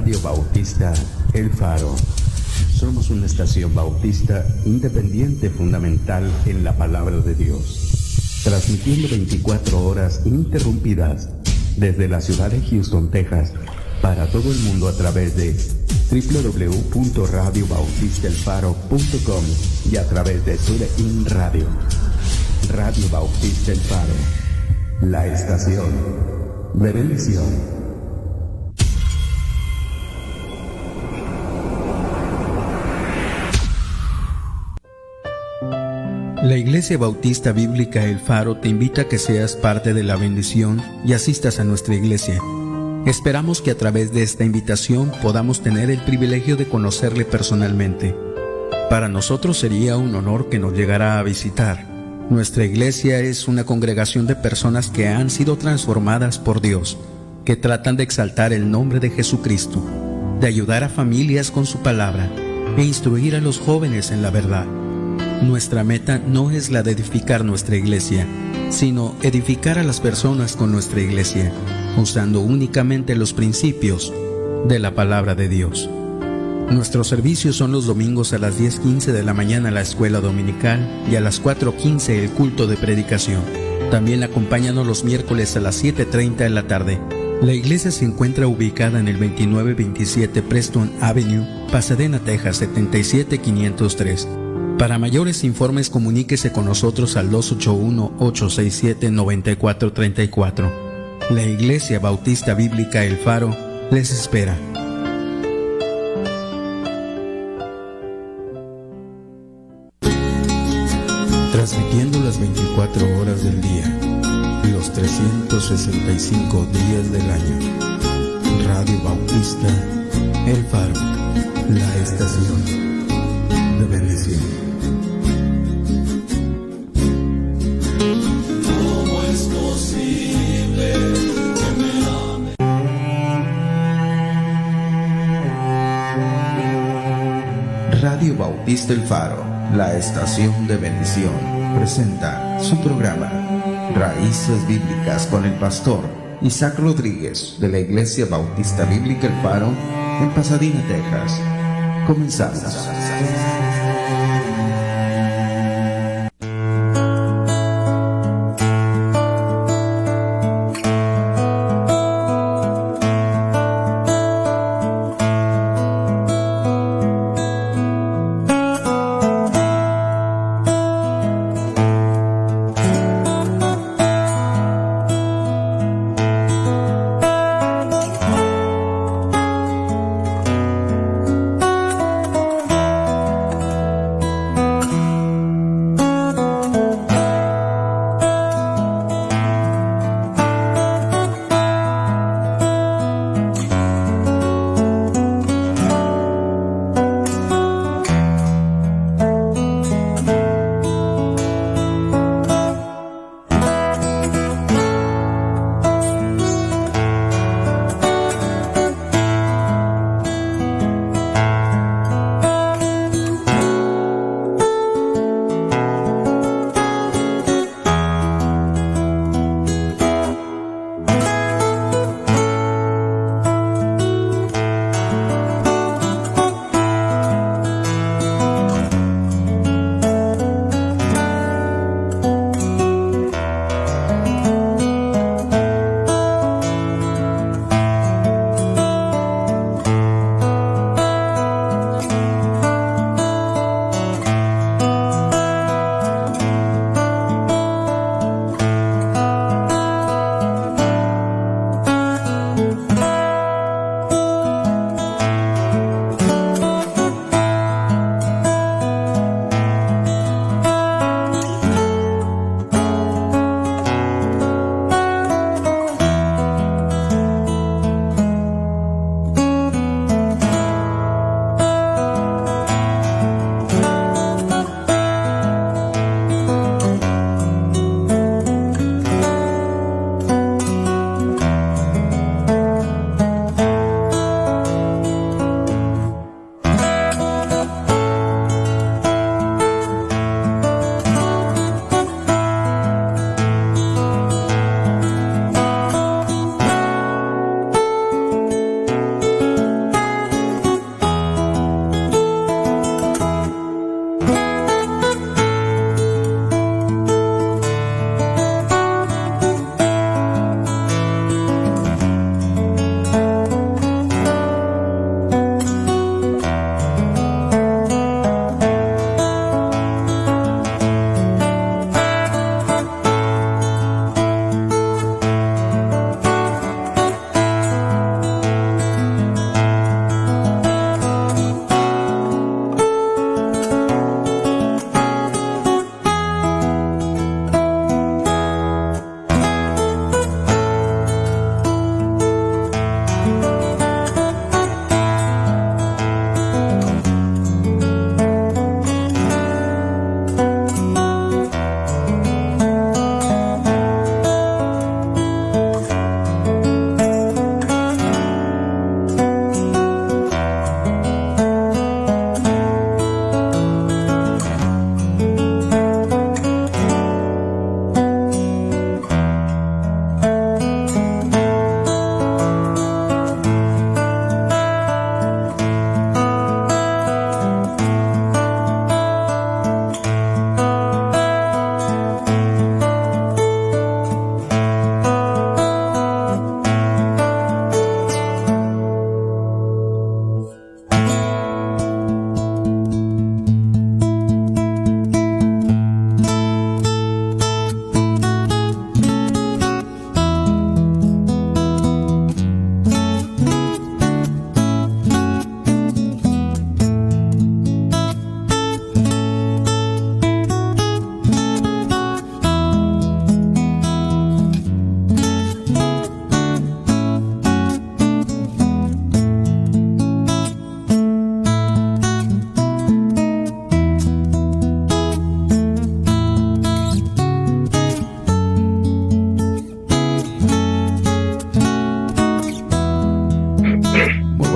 Radio Bautista El Faro. Somos una estación bautista independiente fundamental en la palabra de Dios, transmitiendo 24 horas ininterrumpidas desde la ciudad de Houston, Texas, para todo el mundo a través de www.radiobautistaelfaro.com y a través de TuneIn Radio. Radio Bautista El Faro, la estación de bendición. La Iglesia Bautista Bíblica El Faro te invita a que seas parte de la bendición y asistas a nuestra iglesia. Esperamos que a través de esta invitación podamos tener el privilegio de conocerle personalmente. Para nosotros sería un honor que nos llegara a visitar. Nuestra iglesia es una congregación de personas que han sido transformadas por Dios, que tratan de exaltar el nombre de Jesucristo, de ayudar a familias con su palabra e instruir a los jóvenes en la verdad. Nuestra meta no es la de edificar nuestra iglesia, sino edificar a las personas con nuestra iglesia, usando únicamente los principios de la palabra de Dios. Nuestros servicios son los domingos a las 10:15 de la mañana la escuela dominical y a las 4:15 el culto de predicación. También acompáñanos los miércoles a las 7:30 de la tarde. La iglesia se encuentra ubicada en el 2927 Preston Avenue, Pasadena, Texas 77503. Para mayores informes comuníquese con nosotros al 281-867-9434. La Iglesia Bautista Bíblica El Faro les espera. Transmitiendo las 24 horas del día, los 365 días del año. Radio Bautista El Faro, la estación de bendición. Radio Bautista El Faro, la estación de bendición, presenta su programa Raíces Bíblicas con el pastor Isaac Rodríguez de la Iglesia Bautista Bíblica El Faro en Pasadena, Texas. Comenzamos.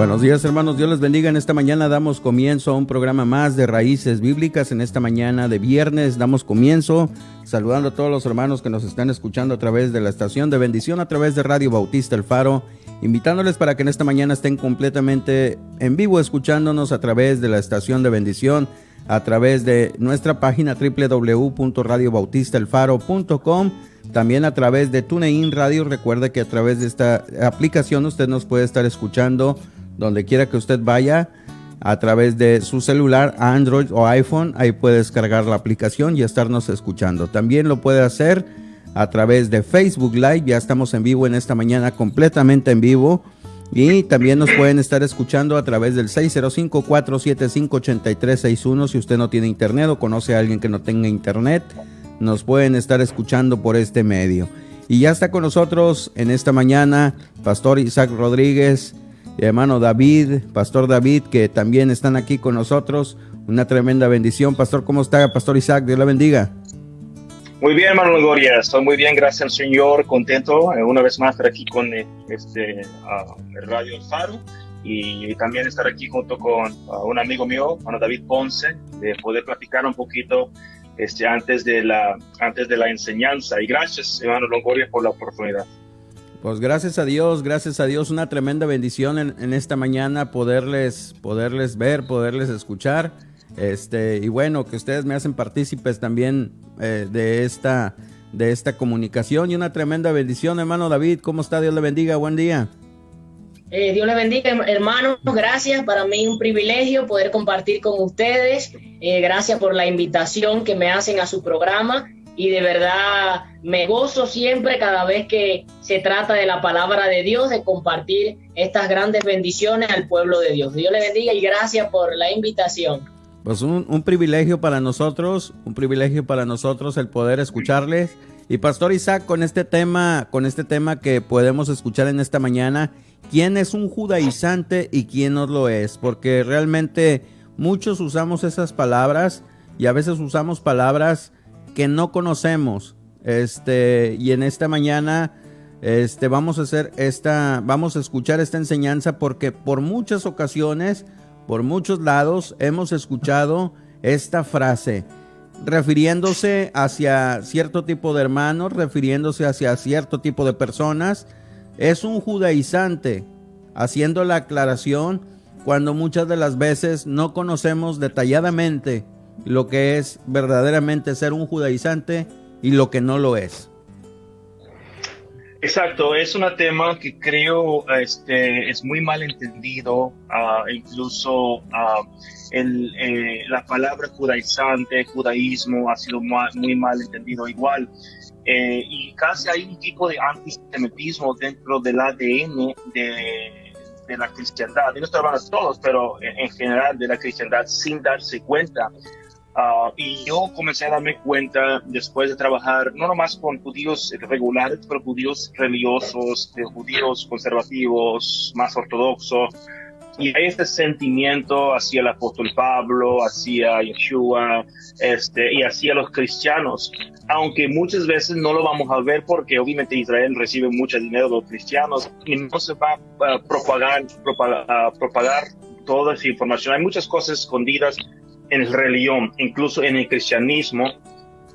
Buenos días, hermanos, Dios les bendiga. En esta mañana damos comienzo a un programa más de Raíces Bíblicas. En esta mañana de viernes damos comienzo saludando a todos los hermanos que nos están escuchando a través de la estación de bendición, a través de Radio Bautista El Faro, invitándoles para que en esta mañana estén completamente en vivo escuchándonos a través de la estación de bendición, a través de nuestra página www.radiobautistaelfaro.com, también a través de TuneIn Radio. Recuerde que a través de esta aplicación usted nos puede estar escuchando donde quiera que usted vaya, a través de su celular, Android o iPhone. Ahí puede descargar la aplicación y estarnos escuchando. También lo puede hacer a través de Facebook Live. Ya estamos en vivo en esta mañana, completamente en vivo. Y también nos pueden estar escuchando a través del 605-475-8361. Si usted no tiene internet o conoce a alguien que no tenga internet, nos pueden estar escuchando por este medio. Y ya está con nosotros en esta mañana Pastor Isaac Rodríguez, hermano David, Pastor David, que también están aquí con nosotros. Una tremenda bendición. Pastor, ¿cómo está, Pastor Isaac? Dios la bendiga. Muy bien, hermano Gloria, estoy muy bien, gracias al Señor, contento una vez más estar aquí con el Radio El Faro, y también estar aquí junto con un amigo mío, hermano David Ponce, de poder platicar un poquito antes de la enseñanza. Y gracias, hermano Longoria, por la oportunidad. Pues gracias a Dios, una tremenda bendición en esta mañana poderles ver, poderles escuchar, y bueno, que ustedes me hacen partícipes también de esta comunicación, y una tremenda bendición. Hermano David, ¿cómo está? Dios le bendiga, buen día. Dios le bendiga, hermano, gracias, para mí un privilegio poder compartir con ustedes, gracias por la invitación que me hacen a su programa. Y de verdad me gozo siempre cada vez que se trata de la palabra de Dios, de compartir estas grandes bendiciones al pueblo de Dios. Dios le bendiga y gracias por la invitación. Pues un privilegio para nosotros, el poder escucharles. Y Pastor Isaac, con este tema que podemos escuchar en esta mañana, ¿quién es un judaizante y quién no lo es? Porque realmente muchos usamos esas palabras y a veces usamos palabras que no conocemos, y en esta mañana vamos a escuchar esta enseñanza, porque por muchas ocasiones, por muchos lados hemos escuchado esta frase refiriéndose hacia cierto tipo de hermanos, refiriéndose hacia cierto tipo de personas. Es un judaizante, haciendo la aclaración cuando muchas de las veces no conocemos detalladamente lo que es verdaderamente ser un judaizante y lo que no lo es. Exacto, es un tema que creo es muy mal entendido, incluso la palabra judaizante, judaísmo ha sido muy mal entendido igual, y casi hay un tipo de antisemitismo dentro del ADN de la cristiandad, y no estoy hablando de todos, pero en general de la cristiandad sin darse cuenta. Y yo comencé a darme cuenta después de trabajar no nomás con judíos regulares, pero judíos religiosos, judíos conservativos, más ortodoxos, y hay este sentimiento hacia el apóstol Pablo, hacia Yeshua, y hacia los cristianos, aunque muchas veces no lo vamos a ver porque obviamente Israel recibe mucho dinero de los cristianos y no se va a propagar toda esa información. Hay muchas cosas escondidas en la religión, incluso en el cristianismo,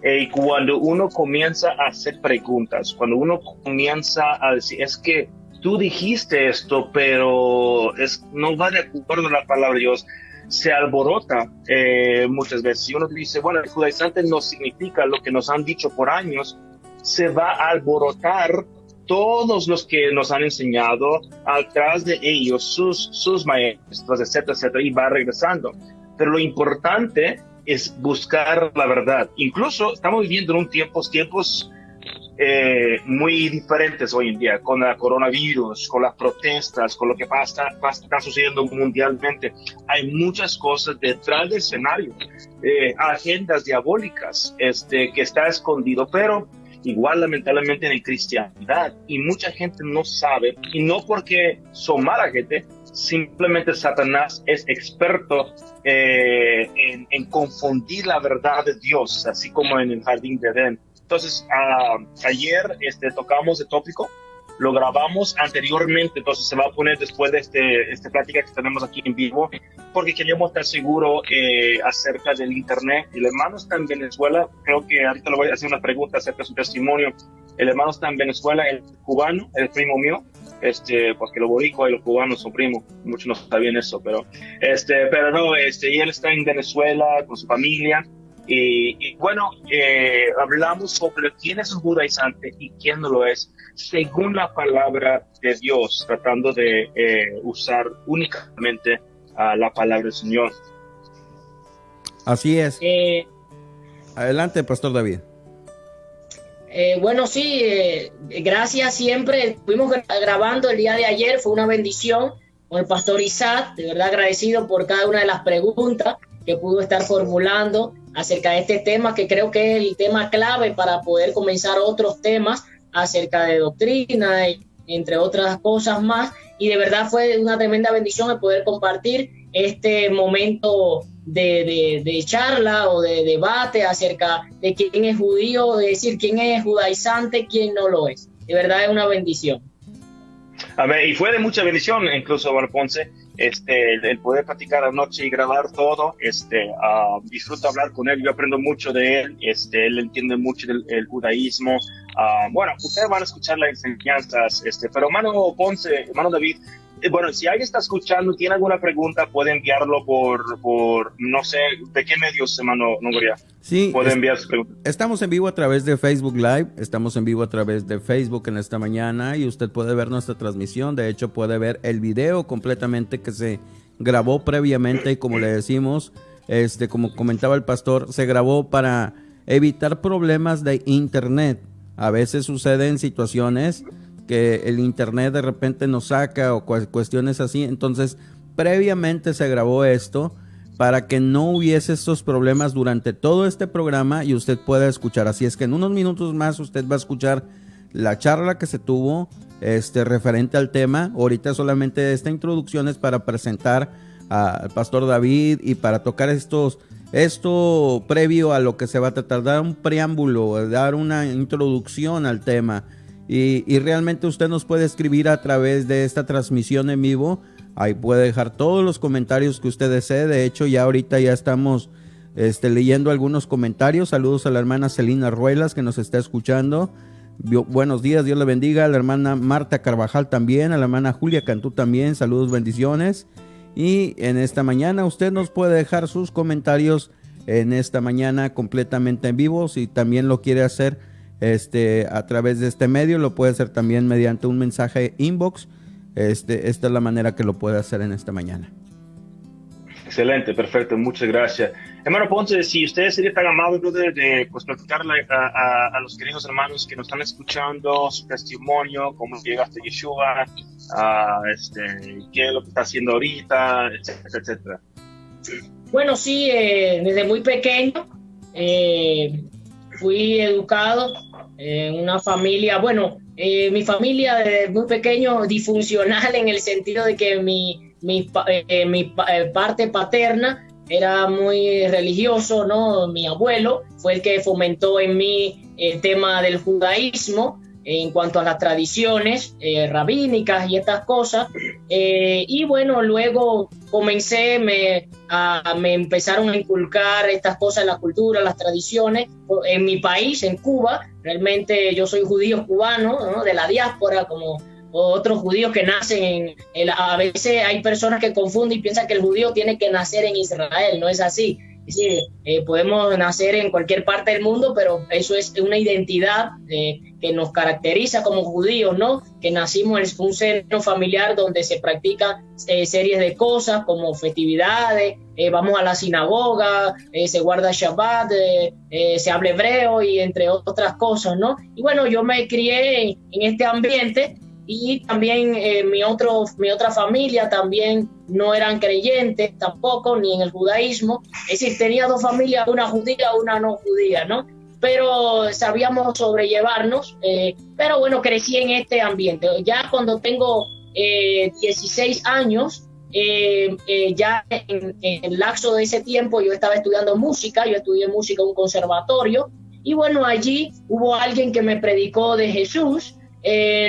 y cuando uno comienza a hacer preguntas, cuando uno comienza a decir, es que tú dijiste esto, pero no va de acuerdo a la palabra de Dios, se alborota muchas veces. Y uno dice, bueno, el judaizante no significa lo que nos han dicho por años, se va a alborotar todos los que nos han enseñado, atrás de ellos, sus maestros, etcétera, etcétera, y va regresando. Pero lo importante es buscar la verdad. Incluso estamos viviendo en tiempos muy diferentes hoy en día, con el coronavirus, con las protestas, con lo que está sucediendo mundialmente. Hay muchas cosas detrás del escenario, agendas diabólicas que está escondido, pero igual lamentablemente en la cristiandad, y mucha gente no sabe, y no porque son mala gente, simplemente Satanás es experto en confundir la verdad de Dios, así como en el jardín de Edén. Entonces, ayer tocamos el tópico lo grabamos anteriormente, entonces se va a poner después de esta plática que tenemos aquí en vivo, porque queríamos estar seguros acerca del internet. El hermano está en Venezuela, creo que ahorita le voy a hacer una pregunta acerca de su testimonio. El hermano está en Venezuela, el cubano, el primo mío, porque los boricuas y los cubanos son primos, muchos no sabían eso, pero no, y él está en Venezuela con su familia. Y bueno, hablamos sobre quién es un judaizante y quién no lo es, según la palabra de Dios, tratando de usar únicamente la palabra del Señor. Así es. Adelante, Pastor David. Bueno, sí, gracias siempre. Estuvimos grabando el día de ayer, fue una bendición con el Pastor Isaac, de verdad agradecido por cada una de las preguntas que pudo estar formulando acerca de este tema, que creo que es el tema clave para poder comenzar otros temas acerca de doctrina, entre otras cosas más. Y de verdad fue una tremenda bendición el poder compartir este momento de charla o de debate acerca de quién es judío, de decir quién es judaizante, quién no lo es. De verdad es una bendición. Amén. Y fue de mucha bendición, incluso, bueno, Ponce, el poder platicar anoche y grabar todo, disfruto hablar con él, yo aprendo mucho de él, él entiende mucho del judaísmo. Bueno, ustedes van a escuchar las enseñanzas, pero hermano Ponce, hermano David, bueno, si alguien está escuchando, tiene alguna pregunta, puede enviarlo por no sé, ¿de qué medios, hermano Longoria? Sí, puede enviar su pregunta. Estamos en vivo a través de Facebook Live, estamos en vivo a través de Facebook en esta mañana y usted puede ver nuestra transmisión, de hecho puede ver el video completamente que se grabó previamente y como le decimos, como comentaba el pastor, se grabó para evitar problemas de internet. A veces suceden situaciones que el internet de repente nos saca o cuestiones así, entonces previamente se grabó esto para que no hubiese estos problemas durante todo este programa y usted pueda escuchar. Así es que en unos minutos más usted va a escuchar la charla que se tuvo referente al tema. Ahorita solamente esta introducción es para presentar al pastor David y para tocar esto previo a lo que se va a tratar, dar un preámbulo, dar una introducción al tema. Y realmente usted nos puede escribir a través de esta transmisión en vivo. Ahí puede dejar todos los comentarios que usted desee. De hecho, ya ahorita ya estamos leyendo algunos comentarios. Saludos a la hermana Celina Ruelas que nos está escuchando. Buenos días, Dios le bendiga. A la hermana Marta Carvajal también. A la hermana Julia Cantú también. Saludos, bendiciones. Y en esta mañana usted nos puede dejar sus comentarios en esta mañana completamente en vivo. Si también lo quiere hacer a través de este medio, lo puede hacer también mediante un mensaje inbox. Esta es la manera que lo puede hacer en esta mañana. Excelente, perfecto, muchas gracias. Hermano Ponce, si usted sería tan amable, brother, de platicarle a los queridos hermanos que nos están escuchando su testimonio, cómo llegaste a Yeshua, qué es lo que está haciendo ahorita, etcétera, etcétera. Bueno, sí, desde muy pequeño fui educado en una familia, mi familia desde muy pequeño disfuncional en el sentido de que mi parte paterna era muy religioso, ¿no? Mi abuelo fue el que fomentó en mí el tema del judaísmo en cuanto a las tradiciones rabínicas y estas cosas. Y bueno, luego me empezaron a inculcar estas cosas en la cultura, las tradiciones. En mi país, en Cuba, realmente yo soy judío cubano, ¿no? De la diáspora, como otros judíos que nacen a veces hay personas que confunden y piensan que el judío tiene que nacer en Israel, no es así. Es decir, podemos nacer en cualquier parte del mundo, pero eso es una identidad que nos caracteriza como judíos, ¿no? Que nacimos en un seno familiar donde se practican series de cosas como festividades, vamos a la sinagoga, se guarda Shabbat, se habla hebreo y entre otras cosas, ¿no? Y bueno, yo me crié en este ambiente. Y también mi otra familia también no eran creyentes tampoco, ni en el judaísmo. Es decir, tenía dos familias, una judía, una no judía, ¿no? Pero sabíamos sobrellevarnos. Pero bueno, crecí en este ambiente. Ya cuando tengo 16 años, ya en el lapso de ese tiempo yo estaba estudiando música. Yo estudié música en un conservatorio. Y bueno, allí hubo alguien que me predicó de Jesús.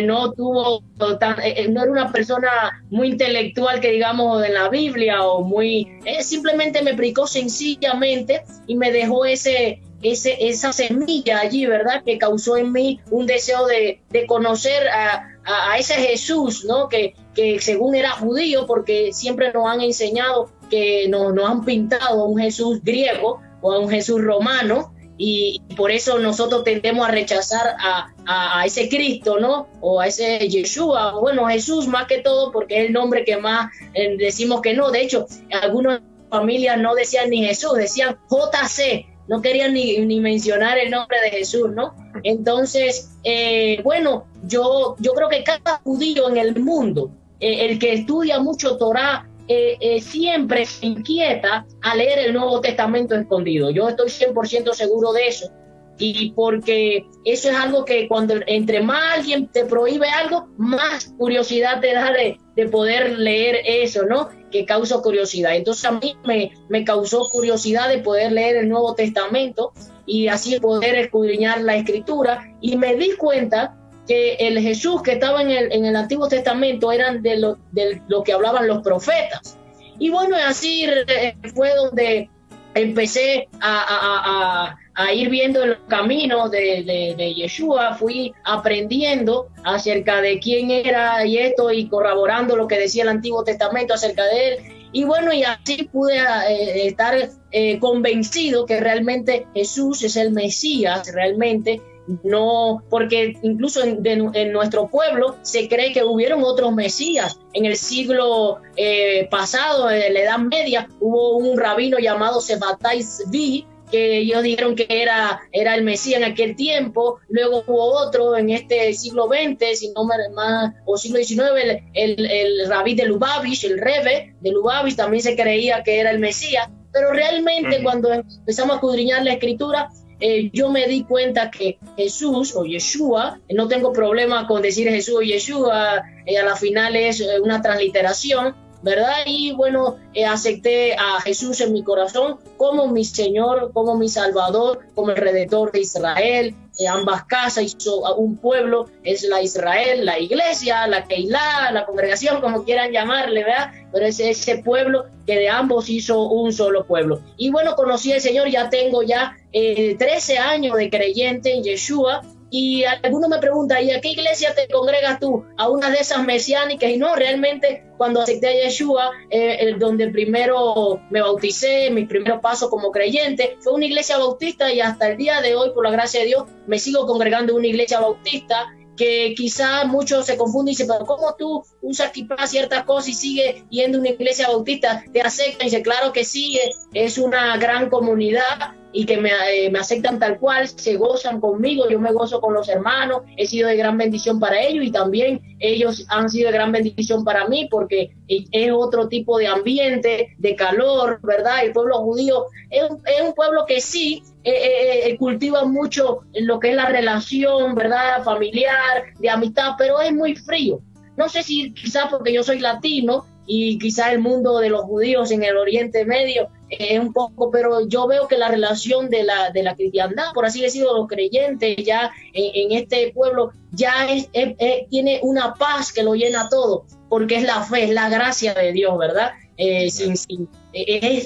no tuvo no era una persona muy intelectual que digamos en la Biblia o muy, simplemente me predicó sencillamente y me dejó esa semilla allí, ¿verdad? Que causó en mí un deseo de conocer a ese Jesús, ¿no? Que según era judío, porque siempre nos han enseñado que nos han pintado a un Jesús griego o a un Jesús romano, y por eso nosotros tendemos a rechazar a ese Cristo, ¿no? O a ese Yeshua, bueno, Jesús más que todo, porque es el nombre que más decimos que no. De hecho, algunas familias no decían ni Jesús, decían JC, no querían ni mencionar el nombre de Jesús, ¿no? Entonces, bueno, yo creo que cada judío en el mundo, el que estudia mucho Torah, siempre se inquieta a leer el Nuevo Testamento escondido. Yo estoy 100% seguro de eso, y porque eso es algo que cuando entre más alguien te prohíbe algo, más curiosidad te da de poder leer eso, ¿no? Que causa curiosidad. Entonces a mí me causó curiosidad de poder leer el Nuevo Testamento y así poder escudriñar la Escritura, y me di cuenta que el Jesús que estaba en el Antiguo Testamento eran de lo que hablaban los profetas. Y bueno, así fue donde empecé a ir viendo el camino de Yeshua, fui aprendiendo acerca de quién era y esto, y corroborando lo que decía el Antiguo Testamento acerca de él. Y bueno, y así pude estar convencido que realmente Jesús es el Mesías, realmente. No, porque incluso en nuestro pueblo se cree que hubieron otros mesías. En el siglo pasado, en la Edad Media, hubo un rabino llamado Sebatai Zvi, que ellos dijeron que era el Mesías en aquel tiempo. Luego hubo otro en este siglo XX, si no más, o siglo XIX, el rabí de Lubavitch, el Rebe de Lubavitch, también se creía que era el Mesías. Pero realmente cuando empezamos a escudriñar la Escritura, yo me di cuenta que Jesús o Yeshua, no tengo problema con decir Jesús o Yeshua, a la final es una transliteración, ¿verdad? Y bueno, acepté a Jesús en mi corazón como mi Señor, como mi Salvador, como el Redentor de Israel. Ambas casas hizo un pueblo, es la Israel, la iglesia, la Keilah, la congregación, como quieran llamarle, ¿verdad? Pero es ese pueblo que de ambos hizo un solo pueblo. Y bueno, conocí al Señor, ya tengo 13 años de creyente en Yeshua. Y algunos me preguntan, ¿y a qué iglesia te congregas tú? A una de esas mesiánicas. Y no, realmente cuando acepté a Yeshua, donde primero me bauticé, mi primer paso como creyente, fue una iglesia bautista, y hasta el día de hoy, por la gracia de Dios, me sigo congregando en una iglesia bautista, que quizá muchos se confunden y dicen, pero ¿cómo tú usas kippah ciertas cosas y sigues yendo a una iglesia bautista? ¿Te aceptan? Y dice, claro que sí, es una gran comunidad, y que me aceptan tal cual, se gozan conmigo, yo me gozo con los hermanos, he sido de gran bendición para ellos, y también ellos han sido de gran bendición para mí, porque es otro tipo de ambiente, de calor, ¿verdad? El pueblo judío es un pueblo que sí cultiva mucho lo que es la relación, ¿verdad? Familiar, de amistad, pero es muy frío. No sé si quizás porque yo soy latino, y quizás el mundo de los judíos en el Oriente Medio es un poco, pero yo veo que la relación de la cristiandad, por así decirlo, los creyentes ya en este pueblo ya tiene una paz que lo llena todo, porque es la fe, es la gracia de Dios, ¿verdad? Es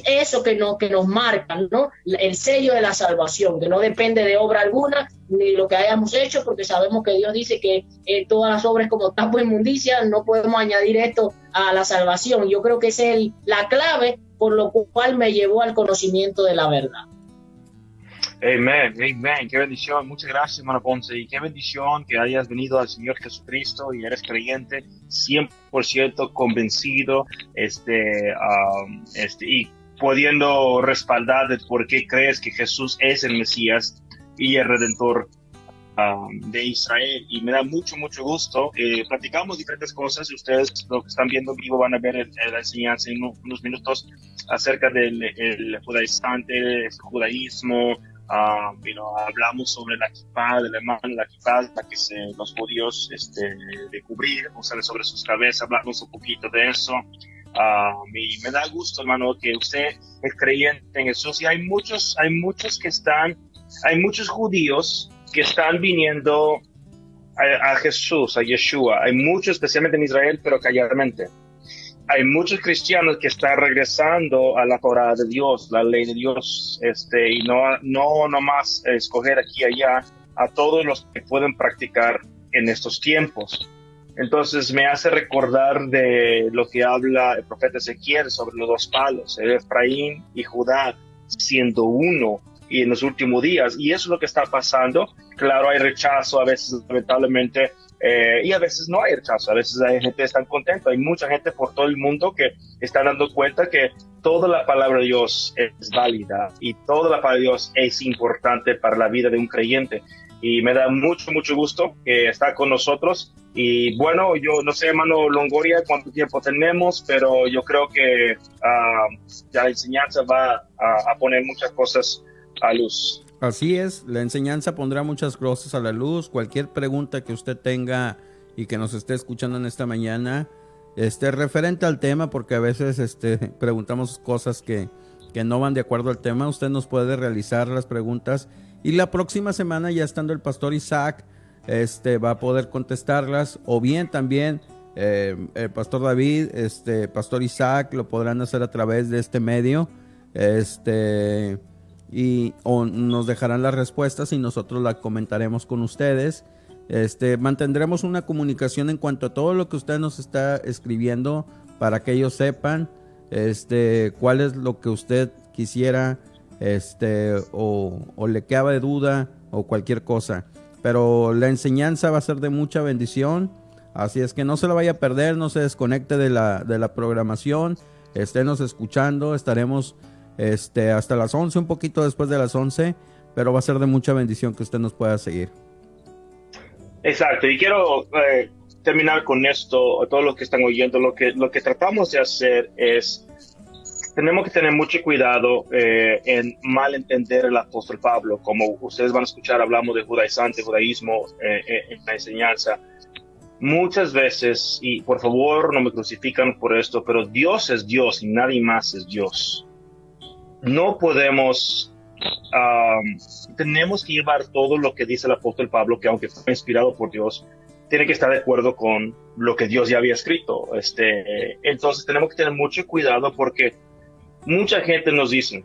eso que nos marca, ¿no? El sello de la salvación, que no depende de obra alguna ni lo que hayamos hecho, porque sabemos que Dios dice que todas las obras como tapo de inmundicia, no podemos añadir esto a la salvación. Yo creo que esa es la clave por lo cual me llevó al conocimiento de la verdad. Amén, amén, qué bendición, muchas gracias, hermano Ponce, y qué bendición que hayas venido al Señor Jesucristo y eres creyente, 100% convencido, y pudiendo respaldar de por qué crees que Jesús es el Mesías y el Redentor de Israel. Y me da mucho platicamos diferentes cosas, y ustedes, los que están viendo en vivo, van a ver la enseñanza en unos minutos acerca del judaizante, el judaísmo. Hablamos sobre la kippah del hermano, la kippah, la que los judíos de cubrir, usar sobre sus cabezas, hablamos un poquito de eso. Y me da gusto, hermano, que usted es creyente en Jesús, y hay muchos judíos que están viniendo a Jesús, a Yeshua. Hay muchos, especialmente en Israel, pero calladamente. Hay muchos cristianos que están regresando a la Torá de Dios, la ley de Dios, y no nomás escoger aquí y allá a todos los que pueden practicar en estos tiempos. Entonces me hace recordar de lo que habla el profeta Ezequiel sobre los dos palos, Efraín y Judá siendo uno y en los últimos días. Y eso es lo que está pasando. Claro, hay rechazo a veces, lamentablemente, y a veces no hay rechazo. A veces hay gente que está contenta. Hay mucha gente por todo el mundo que está dando cuenta que toda la palabra de Dios es válida y toda la palabra de Dios es importante para la vida de un creyente. Y me da mucho gusto que está con nosotros. Y bueno, yo no sé, hermano Longoria, cuánto tiempo tenemos, pero yo creo que ya la enseñanza va a poner muchas cosas a luz. Así es, la enseñanza pondrá muchas cosas a la luz. Cualquier pregunta que usted tenga y que nos esté escuchando en esta mañana, referente al tema, porque a veces preguntamos cosas que no van de acuerdo al tema, usted nos puede realizar las preguntas. Y la próxima semana, ya estando el pastor Isaac, va a poder contestarlas. O bien también el pastor David, pastor Isaac, lo podrán hacer a través de este medio. O nos dejarán las respuestas y nosotros las comentaremos con ustedes. Mantendremos una comunicación en cuanto a todo lo que usted nos está escribiendo para que ellos sepan cuál es lo que usted quisiera o le queda de duda o cualquier cosa. Pero la enseñanza va a ser de mucha bendición, así es que no se la vaya a perder, no se desconecte de la programación, esténos escuchando. Estaremos hasta las 11, un poquito después de las 11, pero va a ser de mucha bendición que usted nos pueda seguir. Exacto, y quiero terminar con esto, todos los que están oyendo. Lo que tratamos de hacer es, tenemos que tener mucho cuidado en malentender el apóstol Pablo. Como ustedes van a escuchar, hablamos de judaísmo en la enseñanza. Muchas veces, y por favor no me crucifican por esto, pero Dios es Dios y nadie más es Dios. No podemos, tenemos que llevar todo lo que dice el apóstol Pablo, que aunque fue inspirado por Dios, tiene que estar de acuerdo con lo que Dios ya había escrito. Entonces tenemos que tener mucho cuidado, porque mucha gente nos dice,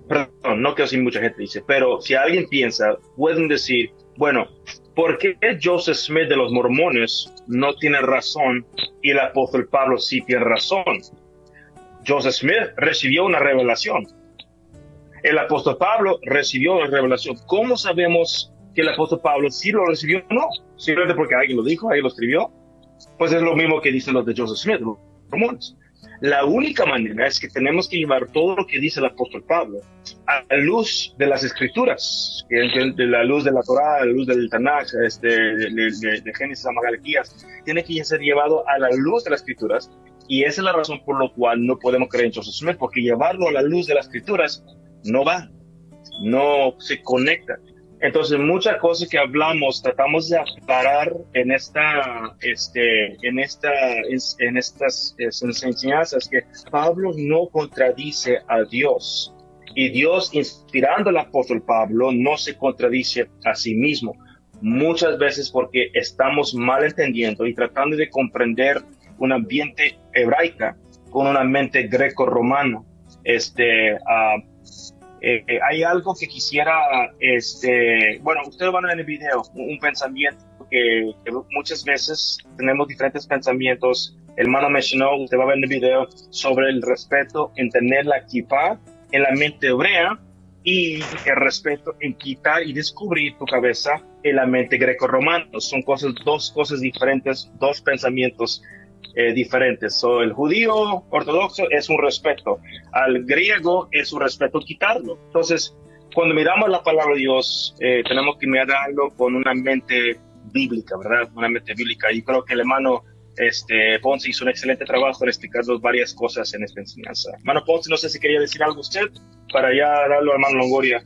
perdón, no quiero decir mucha gente dice, pero si alguien piensa, pueden decir, bueno, ¿por qué Joseph Smith de los mormones no tiene razón y el apóstol Pablo sí tiene razón? Joseph Smith recibió una revelación. El apóstol Pablo recibió una revelación. ¿Cómo sabemos que el apóstol Pablo sí lo recibió o no? Simplemente porque alguien lo dijo, alguien lo escribió. Pues es lo mismo que dicen los de Joseph Smith, los mormones. La única manera es que tenemos que llevar todo lo que dice el apóstol Pablo a la luz de las escrituras, de la luz de la Torá, a la luz del Tanaj, de Génesis a Malaquías. Tiene que ser llevado a la luz de las escrituras, y esa es la razón por la cual no podemos creer en Joseph Smith, porque llevarlo a la luz de las escrituras no va, no se conecta. Entonces, muchas cosas que hablamos, tratamos de aclarar en estas enseñanzas, que Pablo no contradice a Dios. Y Dios, inspirando al apóstol Pablo, no se contradice a sí mismo. Muchas veces porque estamos mal entendiendo y tratando de comprender un ambiente hebraica con una mente greco-romana. Hay algo que quisiera, bueno, ustedes van a ver en el video, un pensamiento que muchas veces tenemos diferentes pensamientos. El hermano mencionó, usted va a ver en el video, sobre el respeto en tener la kippah en la mente hebrea y el respeto en quitar y descubrir tu cabeza en la mente greco-romana. Son dos cosas diferentes, dos pensamientos diferentes. El judío ortodoxo es un respeto, al griego es un respeto quitarlo. Entonces, cuando miramos la palabra de Dios, tenemos que mirarlo con una mente bíblica, ¿verdad? Una mente bíblica. Y creo que el hermano Ponce hizo un excelente trabajo en explicarnos varias cosas en esta enseñanza. Hermano Ponce, no sé si quería decir algo usted para ya darlo al hermano Longoria.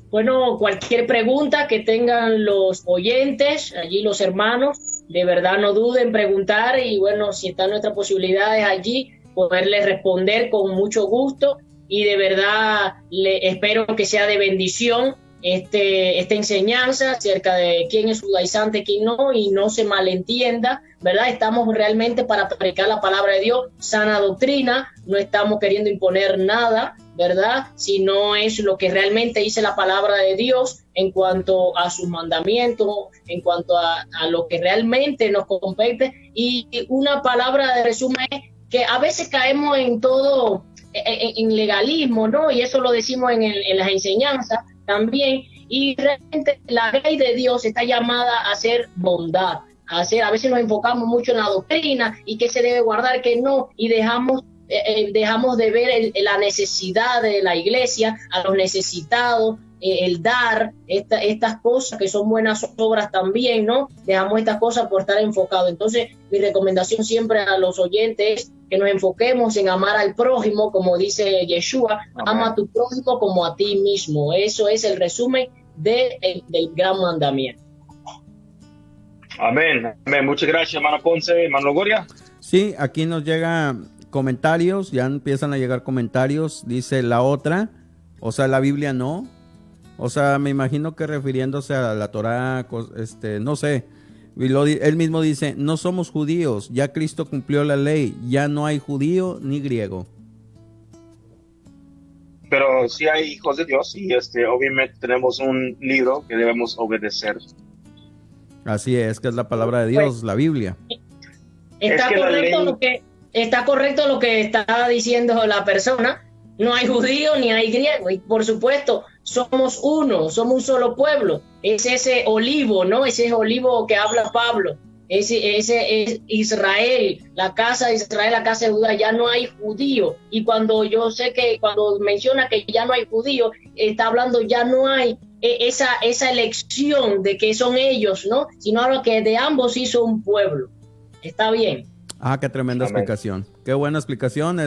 Bueno, cualquier pregunta que tengan los oyentes, allí los hermanos, de verdad no duden en preguntar, y bueno, si están nuestras posibilidades allí, poderles responder con mucho gusto, y de verdad espero que sea de bendición esta enseñanza acerca de quién es judaizante, quién no, y no se malentienda, ¿verdad? Estamos realmente para predicar la palabra de Dios, sana doctrina, no estamos queriendo imponer nada, ¿verdad? Sino es lo que realmente dice la palabra de Dios en cuanto a sus mandamientos, en cuanto a lo que realmente nos compete. Y una palabra de resumen es que a veces caemos en todo, en legalismo, ¿no? Y eso lo decimos en las enseñanzas también, y realmente la ley de Dios está llamada a hacer bondad, a veces nos enfocamos mucho en la doctrina y que se debe guardar, que no, y dejamos de ver la necesidad de la iglesia, a los necesitados, el dar estas cosas que son buenas obras también, ¿no? Dejamos estas cosas por estar enfocados. Entonces, mi recomendación siempre a los oyentes es que nos enfoquemos en amar al prójimo, como dice Yeshua, ama a tu prójimo como a ti mismo. Eso es el resumen del gran mandamiento. Amén. Amén. Muchas gracias, hermano Ponce, hermano Goria. Sí, aquí nos llegan comentarios, ya empiezan a llegar comentarios. Dice la otra, o sea, la Biblia no. O sea, me imagino que refiriéndose a la Torá, no sé. Él mismo dice, no somos judíos, ya Cristo cumplió la ley, ya no hay judío ni griego. Pero sí hay hijos de Dios y obviamente tenemos un libro que debemos obedecer. Así es, que es la palabra de Dios, la Biblia. Está correcto lo que está diciendo la persona. No hay judío ni hay griego, y por supuesto somos uno, somos un solo pueblo. Es ese olivo, ¿no? Ese olivo que habla Pablo. Ese es Israel, la casa de Israel, la casa de Judá. Ya no hay judío. Y cuando yo sé que cuando menciona que ya no hay judío, está hablando ya no hay esa elección de que son ellos, ¿no? Sino ahora que de ambos hizo un pueblo. Está bien. Ah, qué tremenda explicación. Qué buena explicación,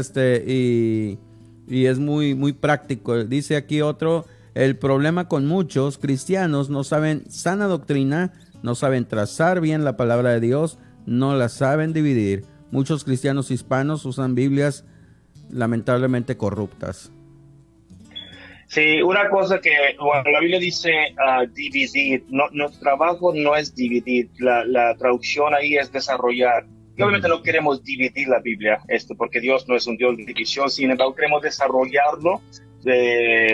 y es muy, muy práctico. Dice aquí otro, el problema con muchos cristianos no saben sana doctrina, no saben trazar bien la palabra de Dios, no la saben dividir. Muchos cristianos hispanos usan Biblias lamentablemente corruptas. Sí, una cosa que la Biblia dice dividir, nuestro trabajo no es dividir, la traducción ahí es desarrollar. Y obviamente no queremos dividir la Biblia, porque Dios no es un Dios de división, sin embargo queremos desarrollarlo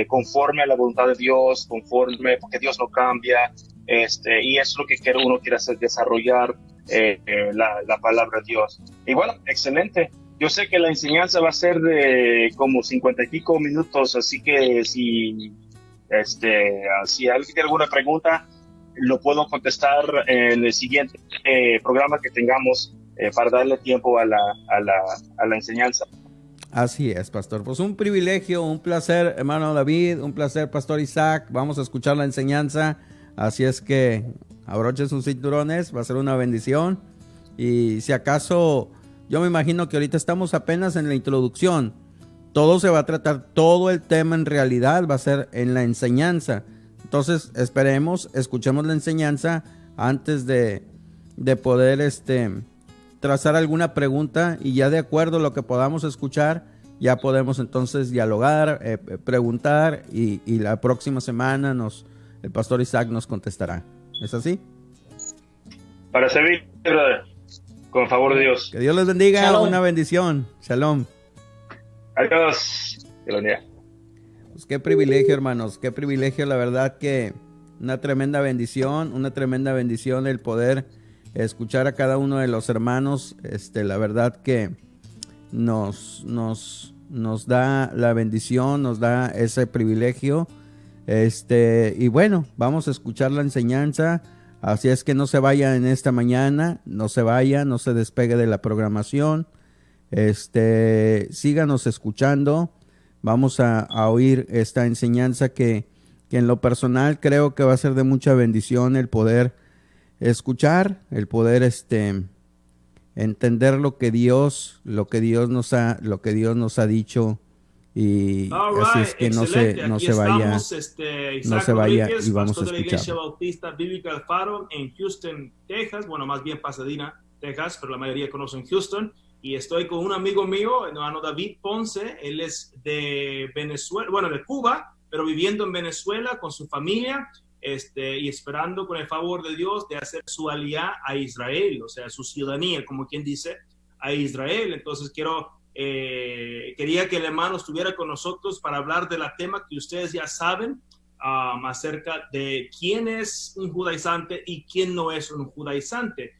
conforme a la voluntad de Dios, porque Dios no cambia, y es lo que uno quiere hacer, desarrollar la palabra de Dios. Y bueno, excelente. Yo sé que la enseñanza va a ser de como 50 y pico minutos, así que si alguien tiene alguna pregunta, lo puedo contestar en el siguiente programa que tengamos para darle tiempo a la enseñanza. Así es, pastor. Pues un privilegio, un placer, hermano David, un placer, pastor Isaac. Vamos a escuchar la enseñanza, así es que abrochen sus cinturones, va a ser una bendición. Y si acaso, yo me imagino que ahorita estamos apenas en la introducción. Todo se va a tratar, todo el tema en realidad va a ser en la enseñanza. Entonces esperemos, escuchemos la enseñanza antes de poder trazar alguna pregunta, y ya de acuerdo a lo que podamos escuchar, ya podemos entonces dialogar, preguntar, y la próxima semana el pastor Isaac nos contestará. ¿Es así? Para servir, brother, con el favor de Dios. Que Dios les bendiga. Shalom. Una bendición. Shalom. Adiós. Que lo bendiga. Pues qué privilegio, hermanos, qué privilegio, la verdad que una tremenda bendición el poder escuchar a cada uno de los hermanos. La verdad que nos da la bendición, nos da ese privilegio. Y bueno, vamos a escuchar la enseñanza. Así es que no se vaya en esta mañana, no se despegue de la programación. Síganos escuchando. Vamos a oír esta enseñanza que en lo personal creo que va a ser de mucha bendición el poder escuchar, el poder entender lo que Dios nos ha dicho, y así es que no se vaya y vamos a escuchar. De la Iglesia escuchar. Bautista Bíblica El Faro en Houston, Texas, bueno, más bien Pasadena, Texas, pero la mayoría conocen Houston. Y estoy con un amigo mío, el hermano David Ponce. Él es de Venezuela, bueno, de Cuba, pero viviendo en Venezuela con su familia, y esperando con el favor de Dios de hacer su aliyá a Israel, o sea, su ciudadanía, como quien dice, a Israel. Entonces quería que el hermano estuviera con nosotros para hablar del tema que ustedes ya saben, acerca de quién es un judaizante y quién no es un judaizante.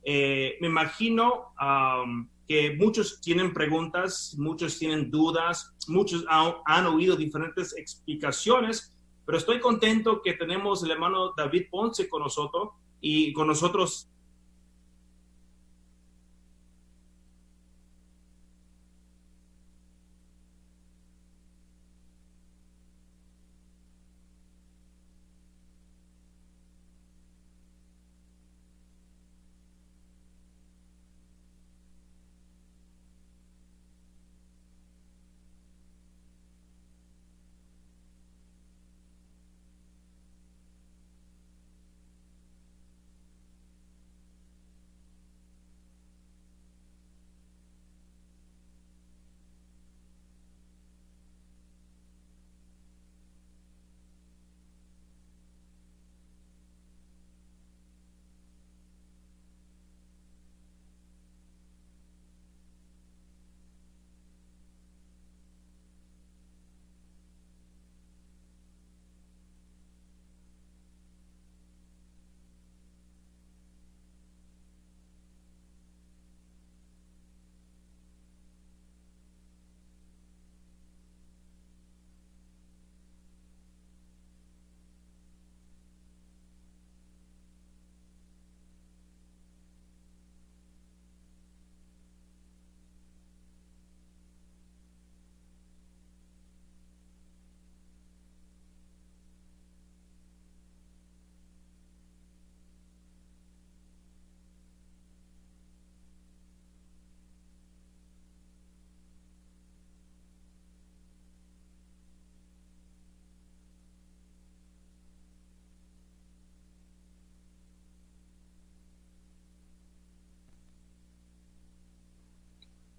Me imagino que muchos tienen preguntas, muchos tienen dudas, muchos han oído diferentes explicaciones, pero estoy contento que tenemos el hermano David Ponce con nosotros y con nosotros.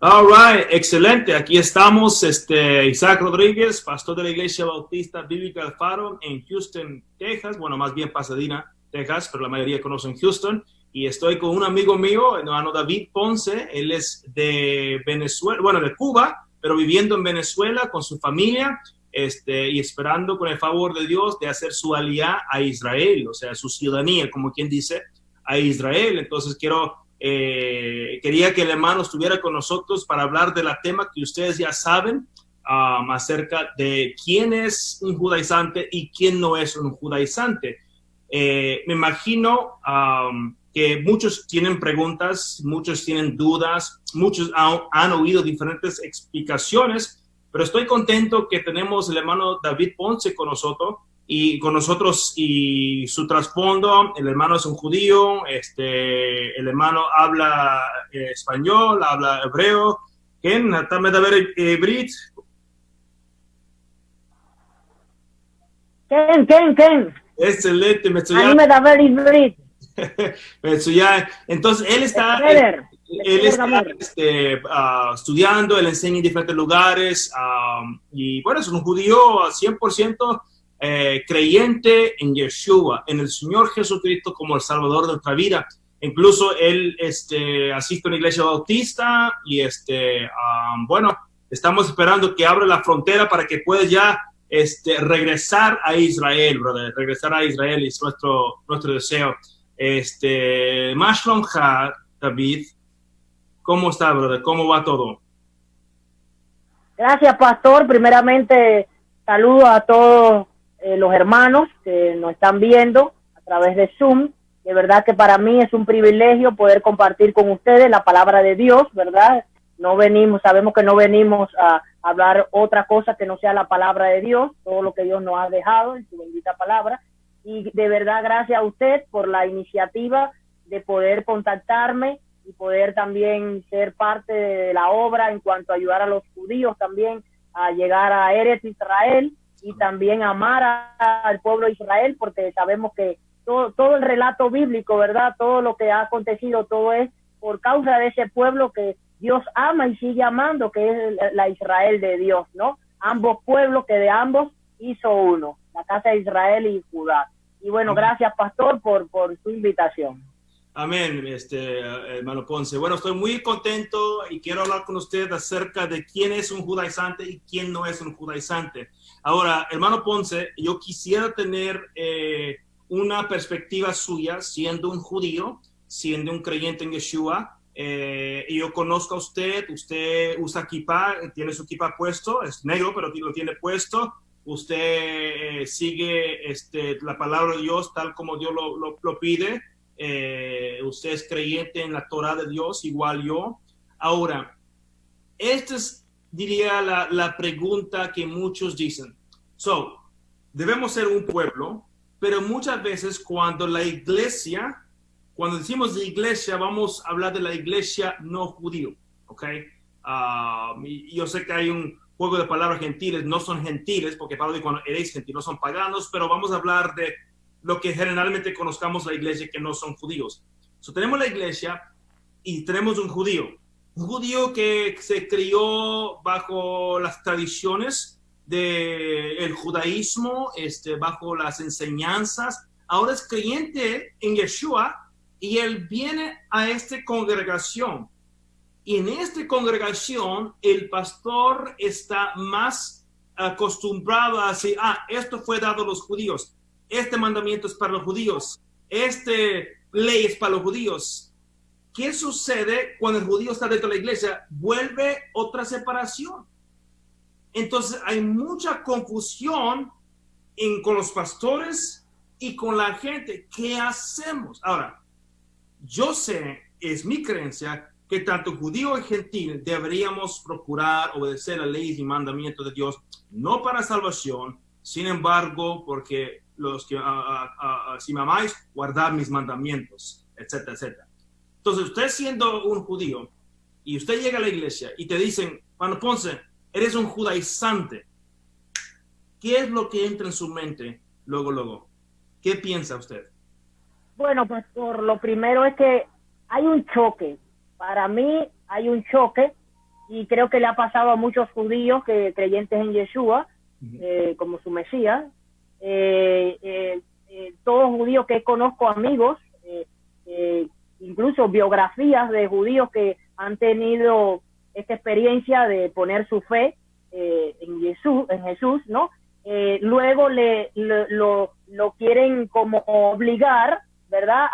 All right, excelente. Aquí estamos, Isaac Rodríguez, pastor de la Iglesia Bautista Bíblica El Faro en Houston, Texas. Bueno, más bien Pasadena, Texas, pero la mayoría conocen Houston. Y estoy con un amigo mío, el hermano David Ponce. Él es de Venezuela, bueno, de Cuba, pero viviendo en Venezuela con su familia, y esperando con el favor de Dios de hacer su aliyá a Israel, o sea, su ciudadanía, como quien dice, a Israel. Entonces quería que el hermano estuviera con nosotros para hablar del tema que ustedes ya saben, acerca de quién es un judaizante y quién no es un judaizante. Me imagino que muchos tienen preguntas, muchos tienen dudas, muchos han oído diferentes explicaciones, pero estoy contento que tenemos el hermano David Ponce con nosotros y su trasfondo. El hermano es un judío, el hermano habla español, habla hebreo. ¿Quién? ¿Está מדבר עברית? כן. excelente, אני מדבר עברית. מצוין. Entonces él está estudiando, él enseña en diferentes lugares, y bueno, es un judío 100% creyente en Yeshua, en el Señor Jesucristo como el Salvador de nuestra vida. Incluso él asiste a una iglesia bautista y bueno, estamos esperando que abra la frontera para que pueda ya regresar a Israel, brother. Regresar a Israel es nuestro deseo. Mashlom Ha, David, ¿cómo está, brother? ¿Cómo va todo? Gracias, pastor. Primeramente, saludo a todos los hermanos que nos están viendo a través de Zoom. De verdad que para mí es un privilegio poder compartir con ustedes la palabra de Dios, ¿verdad? Sabemos que no venimos a hablar otra cosa que no sea la palabra de Dios, todo lo que Dios nos ha dejado en su bendita palabra. Y de verdad, gracias a usted por la iniciativa de poder contactarme y poder también ser parte de la obra en cuanto a ayudar a los judíos también a llegar a Eretz Israel y también amar al pueblo de Israel, porque sabemos que todo el relato bíblico, ¿verdad? Todo lo que ha acontecido, todo es por causa de ese pueblo que Dios ama y sigue amando, que es la Israel de Dios, ¿no? Ambos pueblos, que de ambos hizo uno, la casa de Israel y Judá. Y bueno, gracias, pastor, por su invitación. Amén, hermano Ponce. Bueno, estoy muy contento y quiero hablar con usted acerca de quién es un judaizante y quién no es un judaizante. Ahora, hermano Ponce, yo quisiera tener una perspectiva suya siendo un judío, siendo un creyente en Yeshua. Y yo conozco a usted usa kippah, tiene su kippah puesto, es negro, pero lo tiene puesto. Usted sigue la palabra de Dios tal como Dios lo pide. Usted es creyente en la Torah de Dios, igual yo. Ahora, esta es, diría, la pregunta que muchos dicen. Debemos ser un pueblo, pero muchas veces cuando decimos de iglesia, vamos a hablar de la iglesia no judío, ¿ok? Yo sé que hay un juego de palabras gentiles, no son gentiles, porque Pablo dice cuando eres gentil, no son paganos, pero vamos a hablar de lo que generalmente conozcamos la iglesia que no son judíos. Tenemos la iglesia y tenemos un judío que se crió bajo las tradiciones del judaísmo, bajo las enseñanzas. Ahora es creyente en Yeshua y él viene a esta congregación. Y en esta congregación el pastor está más acostumbrado a decir, esto fue dado a los judíos. Este mandamiento es para los judíos. Ley es para los judíos. ¿Qué sucede cuando el judío está dentro de la iglesia? Vuelve otra separación. Entonces hay mucha confusión con los pastores y con la gente. ¿Qué hacemos? Ahora, yo sé, es mi creencia, que tanto judío y gentil deberíamos procurar obedecer las leyes y mandamientos de Dios, no para salvación, sin embargo, porque los que si me amáis, guardad mis mandamientos, etcétera, etcétera. Entonces, usted siendo un judío y usted llega a la iglesia y te dicen, Juan Ponce, eres un judaizante. ¿Qué es lo que entra en su mente luego? ¿Qué piensa usted? Bueno, pastor, lo primero es que hay un choque. Para mí hay un choque y creo que le ha pasado a muchos judíos creyentes en Yeshua, como su Mesías. Todos judíos que conozco, amigos, incluso biografías de judíos que han tenido esta experiencia de poner su fe en Jesús, ¿no? Luego lo quieren como obligar, ¿verdad?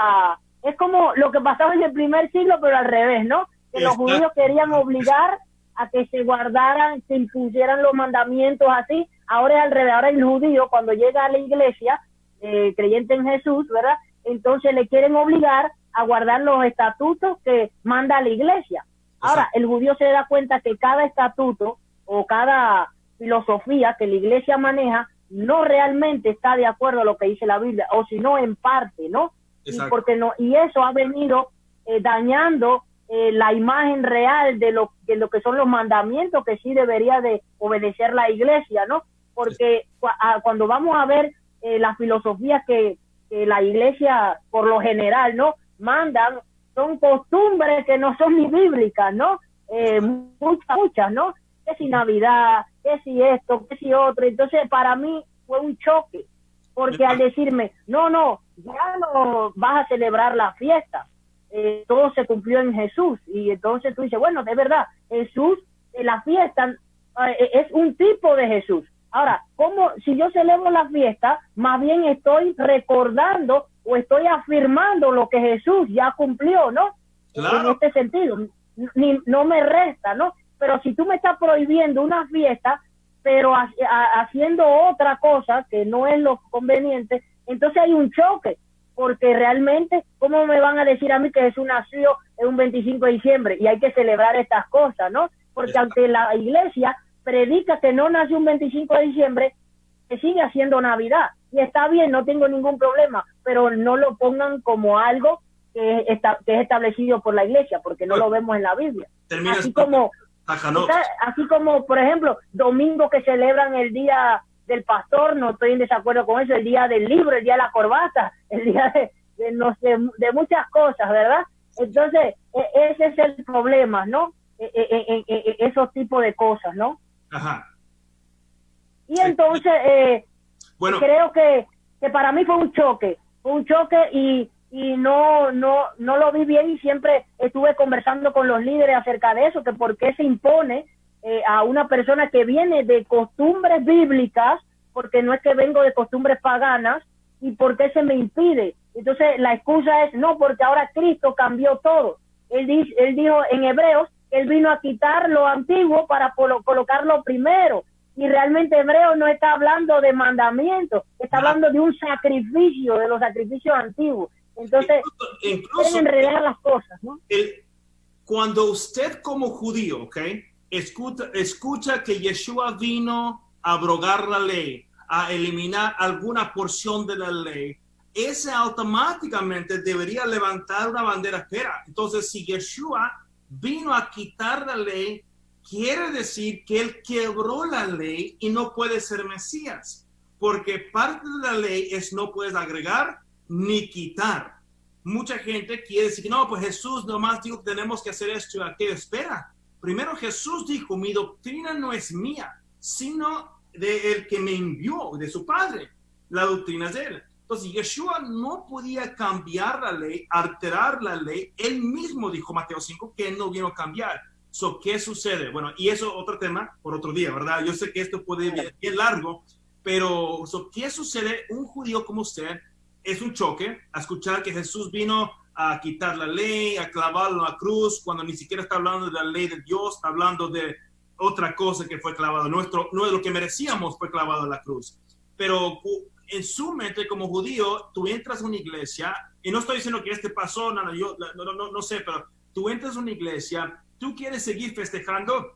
Es como lo que pasaba en el primer siglo, pero al revés, ¿no? Que los judíos querían obligar a que se guardaran, se impusieran los mandamientos así. Ahora es al revés. Ahora el judío, cuando llega a la iglesia, creyente en Jesús, ¿verdad? Entonces le quieren obligar a guardar los estatutos que manda la iglesia. Ahora, el judío se da cuenta que cada estatuto o cada filosofía que la iglesia maneja no realmente está de acuerdo a lo que dice la Biblia, o si no en parte, ¿no? Y eso ha venido dañando la imagen real de lo que son los mandamientos que sí debería de obedecer la iglesia, ¿no? Porque cuando vamos a ver las filosofías que la iglesia por lo general, ¿no?, mandan, son costumbres que no son ni bíblicas, ¿no? Muchas, ¿no? Que si Navidad, que si esto, que si otro. Entonces para mí fue un choque, porque al decirme, no, ya no vas a celebrar la fiesta, todo se cumplió en Jesús, y entonces tú dices, bueno, de verdad, Jesús, la fiesta es un tipo de Jesús. Ahora, ¿cómo si yo celebro la fiesta, más bien estoy recordando o estoy afirmando lo que Jesús ya cumplió, ¿no? Claro. En este sentido, no me resta, ¿no? Pero si tú me estás prohibiendo una fiesta, pero haciendo otra cosa que no es lo conveniente, entonces hay un choque, porque realmente, ¿cómo me van a decir a mí que Jesús nació en un 25 de diciembre y hay que celebrar estas cosas, ¿no? Porque aunque la iglesia predica que no nació un 25 de diciembre, se sigue haciendo Navidad, y está bien, no tengo ningún problema, pero no lo pongan como algo que es establecido por la iglesia, porque no lo vemos en la Biblia. Así como, por ejemplo, domingo que celebran el día del pastor, no estoy en desacuerdo con eso, el día del libro, el día de la corbata, el día de muchas cosas, ¿verdad? Entonces, ese es el problema, ¿no? Esos tipos de cosas, ¿no? Ajá. Y entonces Bueno, creo que para mí fue un choque y no lo vi bien, y siempre estuve conversando con los líderes acerca de eso, que por qué se impone a una persona que viene de costumbres bíblicas, porque no es que vengo de costumbres paganas, y por qué se me impide. Entonces la excusa es, no, porque ahora Cristo cambió todo. Él dijo en Hebreos, él vino a quitar lo antiguo para colocarlo primero. Y realmente Hebreos no está hablando de mandamientos, está hablando de un sacrificio, de los sacrificios antiguos. Entonces, incluso quieren enredar las cosas, ¿no? Cuando usted como judío, ¿ok?, escucha que Yeshua vino a abrogar la ley, a eliminar alguna porción de la ley, ese automáticamente debería levantar una bandera. Espera, entonces si Yeshua vino a quitar la ley, quiere decir que él quebró la ley y no puede ser Mesías, porque parte de la ley es no puedes agregar ni quitar. Mucha gente quiere decir, no, pues Jesús nomás dijo que tenemos que hacer esto y aquello. Espera, primero Jesús dijo, mi doctrina no es mía, sino de el que me envió, de su Padre. La doctrina es de él. Entonces Yeshua no podía cambiar la ley, alterar la ley. Él mismo dijo, Mateo 5, que él no vino a cambiar. So, ¿qué sucede? Bueno, y eso otro tema por otro día, ¿verdad? Yo sé que esto puede ser bien largo, pero ¿qué sucede? Un judío como usted es un choque a escuchar que Jesús vino a quitar la ley, a clavarlo en la cruz, cuando ni siquiera está hablando de la ley de Dios, está hablando de otra cosa que fue clavado. No es lo que merecíamos, fue clavado en la cruz. Pero en su mente como judío, tú entras a una iglesia, y no estoy diciendo que pasó, no sé, pero tú entras a una iglesia, tú quieres seguir festejando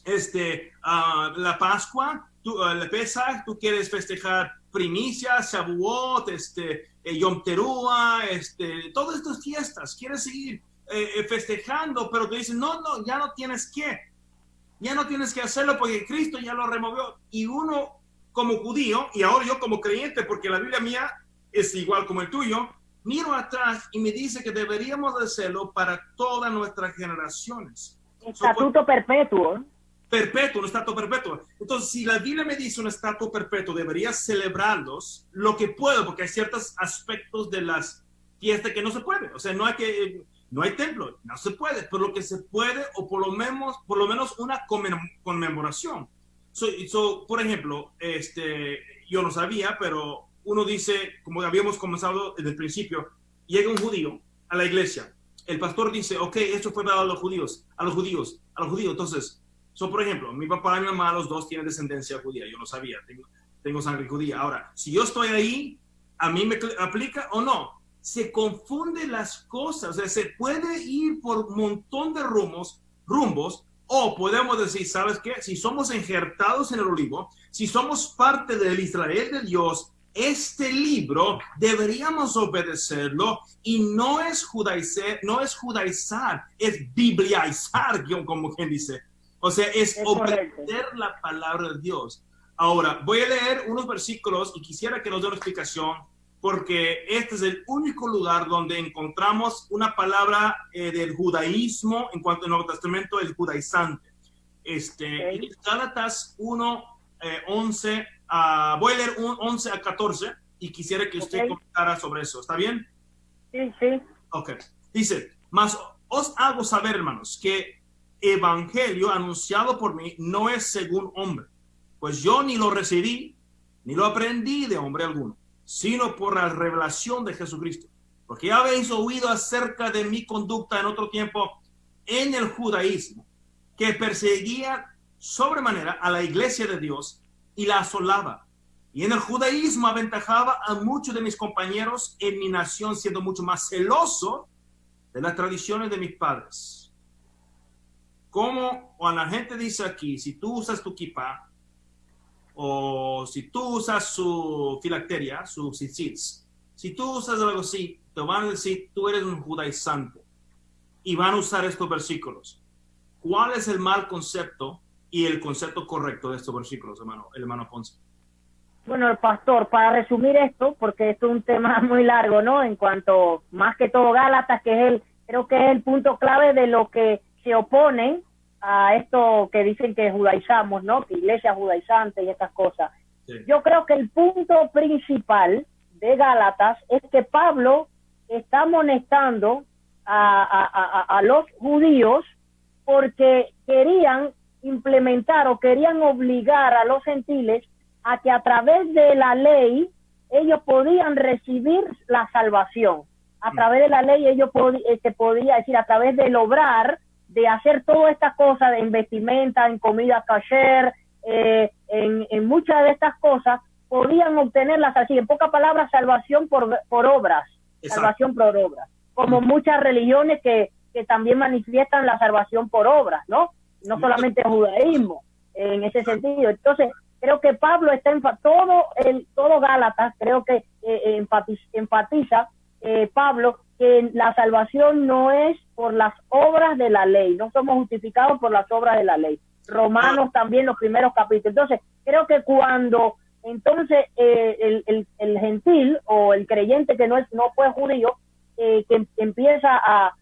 la Pascua, el Pesach, tú quieres festejar primicias, Shavuot, Yom Teruah, todas estas fiestas, quieres seguir festejando, pero te dicen, no, ya no tienes que hacerlo porque Cristo ya lo removió. Y uno como judío, y ahora yo como creyente, porque la Biblia mía es igual como el tuyo, miro atrás y me dice que deberíamos hacerlo para todas nuestras generaciones. Estatuto perpetuo. Perpetuo, un estatuto perpetuo. Entonces, si la Biblia me dice un estatuto perpetuo, debería celebrarlos lo que puedo, porque hay ciertos aspectos de las fiestas que no se puede. O sea, no hay templo, no se puede, pero lo que se puede, o por lo menos una conmemoración. Por ejemplo, yo no sabía, pero uno dice, como habíamos comenzado desde el principio, llega un judío a la iglesia, el pastor dice, ok, esto fue dado a los judíos. Entonces, por ejemplo, mi papá y mi mamá, los dos tienen descendencia judía, yo no sabía, tengo sangre judía. Ahora, si yo estoy ahí, ¿a mí me aplica o no? Se confunden las cosas, o sea, se puede ir por un montón de rumbos, o podemos decir, ¿sabes qué? Si somos injertados en el olivo, si somos parte del Israel de Dios, este libro deberíamos obedecerlo, y no es judaizar, es bibliaizar, como quien dice. O sea, es obedecer la palabra de Dios. Ahora, voy a leer unos versículos y quisiera que nos dé una explicación, porque este es el único lugar donde encontramos una palabra del judaísmo en cuanto al Nuevo Testamento, el judaizante. En Gálatas 1, 11, voy a leer 11 a 14 y quisiera que usted comentara sobre eso. ¿Está bien? Sí. Ok. Dice, mas os hago saber, hermanos, que evangelio anunciado por mí no es según hombre, pues yo ni lo recibí, ni lo aprendí de hombre alguno, sino por la revelación de Jesucristo. Porque ya habéis oído acerca de mi conducta en otro tiempo en el judaísmo, que perseguía sobremanera a la iglesia de Dios y la asolaba. Y en el judaísmo aventajaba a muchos de mis compañeros en mi nación, siendo mucho más celoso de las tradiciones de mis padres. Como cuando la gente dice aquí, si tú usas tu kippah, o si tú usas su filacteria, su tzitzit, si tú usas algo así, te van a decir, tú eres un judaizante. Y van a usar estos versículos. ¿Cuál es el mal concepto y el concepto correcto de estos versículos, hermano Ponce? Bueno, pastor, para resumir esto, porque esto es un tema muy largo, ¿no? En cuanto, más que todo, Gálatas, creo que es el punto clave de lo que se oponen a esto que dicen que judaizamos, ¿no? Que iglesia judaizante y estas cosas. Sí. Yo creo que el punto principal de Gálatas es que Pablo está amonestando a los judíos porque querían implementar o querían obligar a los gentiles a que a través de la ley ellos podían recibir la salvación. A través de la ley ellos podía decir, a través del obrar, de hacer todas estas cosas, en vestimenta, en comida kasher, en muchas de estas cosas, podían obtener la salvación. En pocas palabras, salvación por obras. Exacto. Salvación por obras. Como muchas religiones que también manifiestan la salvación por obras, ¿no? No solamente el judaísmo, en ese sentido. Entonces, creo que Pablo está todo Gálatas, creo que enfatiza Pablo que la salvación no es por las obras de la ley, no somos justificados por las obras de la ley. Romanos también, los primeros capítulos. Entonces, creo que cuando entonces el gentil o el creyente que no fue judío, que empieza a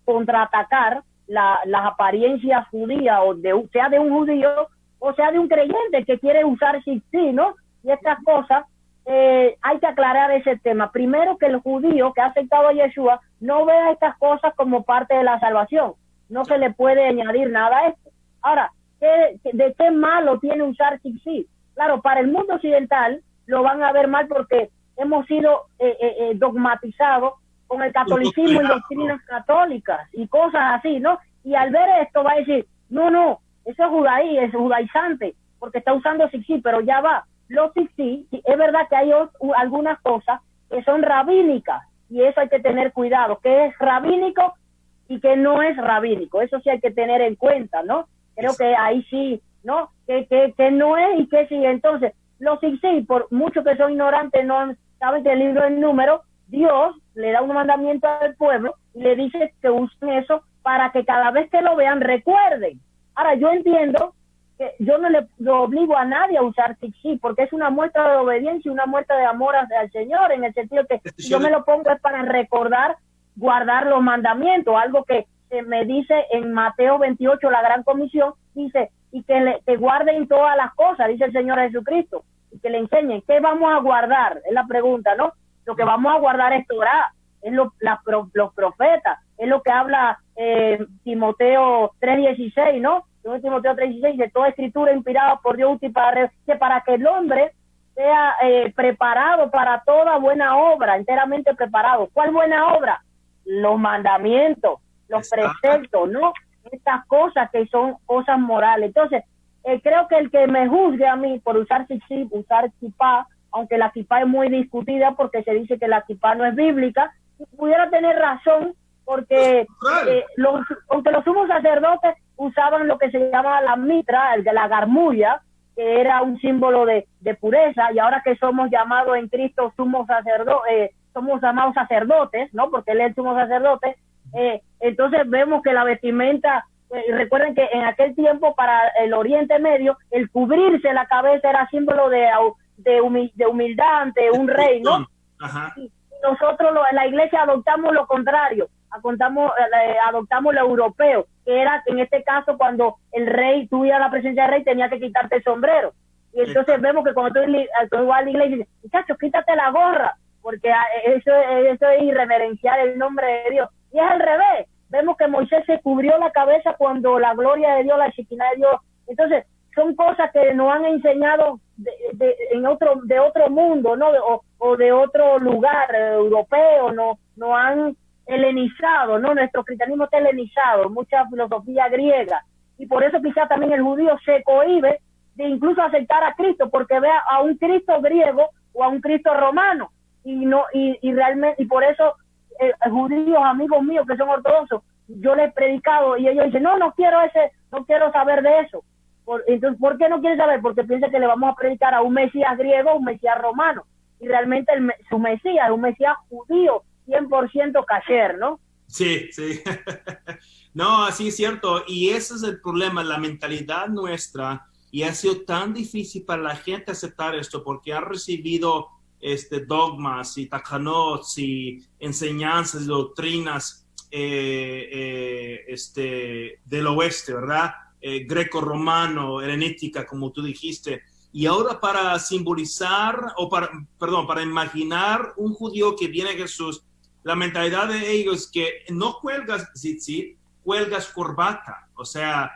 contraatacar las apariencias judías, o sea de un judío o sea de un creyente que quiere usar sí, ¿no? Y estas cosas, hay que aclarar ese tema. Primero, que el judío que ha aceptado a Yeshua no vea estas cosas como parte de la salvación. No se le puede añadir nada a esto. Ahora, ¿de qué malo tiene usar sí? Claro, para el mundo occidental lo van a ver mal porque hemos sido dogmatizados con el catolicismo y doctrinas católicas y cosas así, ¿no? Y al ver esto va a decir, no, eso es judaizante, porque está usando sí, pero ya va. Los sí, es verdad que hay algunas cosas que son rabínicas, y eso hay que tener cuidado, que es rabínico y que no es rabínico. Eso sí hay que tener en cuenta, ¿no? Creo que ahí sí, ¿no? Que no es y que sí. Entonces, los sí, por mucho que son ignorantes, no saben que el libro del número, Dios le da un mandamiento al pueblo y le dice que usen eso para que cada vez que lo vean recuerden. Ahora, yo entiendo que yo no le obligo a nadie a usar sí, porque es una muestra de obediencia y una muestra de amor al Señor, en el sentido que si yo me lo pongo es para recordar, guardar los mandamientos, algo que me dice en Mateo 28, la gran comisión, dice, y que guarden todas las cosas, dice el Señor Jesucristo, y que le enseñen. ¿Qué vamos a guardar? Es la pregunta, ¿no? Lo que vamos a guardar es Torah, es los profetas, es lo que habla Timoteo 3:16, ¿no? Timoteo 3:16, de toda escritura inspirada por Dios útil para que el hombre sea preparado para toda buena obra, enteramente preparado. ¿Cuál buena obra? Los mandamientos, los preceptos, ¿no? Estas cosas que son cosas morales. Entonces, creo que el que me juzgue a mí por usar kipá, aunque la kipá es muy discutida porque se dice que la kipá no es bíblica, pudiera tener razón, porque aunque los sumos sacerdotes usaban lo que se llama la mitra, la garmulla, que era un símbolo de pureza, y ahora que somos llamados en Cristo somos llamados sacerdotes, ¿no? Porque él es el sumo sacerdote, entonces vemos que la vestimenta, recuerden que en aquel tiempo para el Oriente Medio, el cubrirse la cabeza era símbolo de humildad ante un rey, ¿no? Ajá. Y nosotros en la iglesia adoptamos lo contrario, adoptamos lo europeo, que era en este caso cuando el rey, tú ibas a la presencia del rey, tenía que quitarte el sombrero. Y entonces vemos que cuando tú vas a la iglesia, dices, muchachos, quítate la gorra, porque eso es irreverenciar el nombre de Dios. Y es al revés. Vemos que Moisés se cubrió la cabeza cuando la gloria de Dios, la Shekinah de Dios. Entonces, son cosas que nos han enseñado de otro mundo, ¿no? O de otro lugar europeo, no han helenizado, ¿no? Nuestro cristianismo está helenizado, mucha filosofía griega. Y por eso quizás también el judío se cohíbe de incluso aceptar a Cristo, porque ve a un Cristo griego o a un Cristo romano. Y realmente, y por eso judíos, amigos míos que son ortodoxos, yo les he predicado y ellos dicen, no quiero saber de eso. Entonces, ¿por qué no quieren saber? Porque piensan que le vamos a predicar a un Mesías griego, un Mesías romano, y realmente su Mesías es un Mesías judío, 100% kasher, ¿no? Sí. No, así es cierto, y ese es el problema, la mentalidad nuestra, y ha sido tan difícil para la gente aceptar esto, porque ha recibido dogmas y takanot y enseñanzas y doctrinas del oeste, ¿verdad? Greco-romano, helenística, como tú dijiste. Y ahora para simbolizar, para imaginar un judío que viene a Jesús, la mentalidad de ellos es que no cuelgas tzitzit, cuelgas corbata. O sea,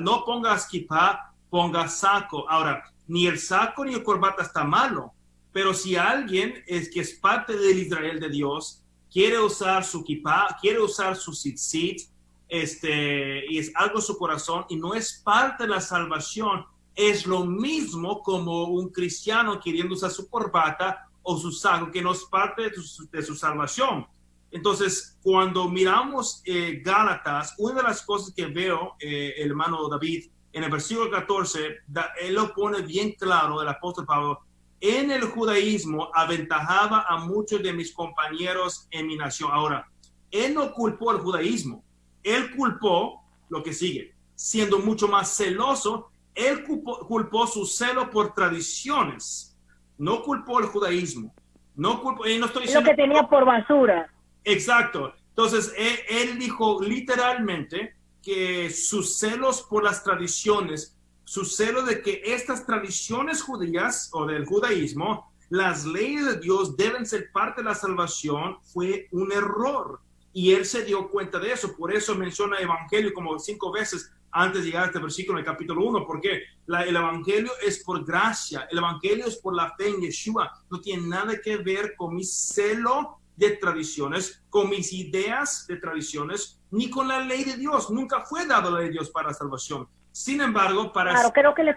no pongas kippah, pongas saco. Ahora, ni el saco ni el corbata está malo, pero si alguien que es parte del Israel de Dios, quiere usar su kippah, quiere usar su tzitzit, y es algo de su corazón y no es parte de la salvación, es lo mismo como un cristiano queriendo usar su corbata o su saco, que no es parte de su salvación. Entonces, cuando miramos Gálatas, una de las cosas que veo, el hermano David, en el versículo 14, él lo pone bien claro, el apóstol Pablo: en el judaísmo aventajaba a muchos de mis compañeros en mi nación. Ahora, él no culpó al judaísmo, él culpó lo que sigue, siendo mucho más celoso. Él culpó su celo por tradiciones, no culpó el judaísmo, no culpó, y no estoy diciendo lo que tenía por basura. Exacto. Entonces, él dijo literalmente que sus celos por las tradiciones, su celo de que estas tradiciones judías o del judaísmo, las leyes de Dios deben ser parte de la salvación, fue un error. Y él se dio cuenta de eso. Por eso menciona el evangelio como 5 veces antes de llegar a este versículo en el capítulo 1, porque el evangelio es por gracia, el evangelio es por la fe en Yeshua, no tiene nada que ver con mi celo de tradiciones, con mis ideas de tradiciones, ni con la ley de Dios. Nunca fue dada la ley de Dios para la salvación. Sin embargo, Claro, creo que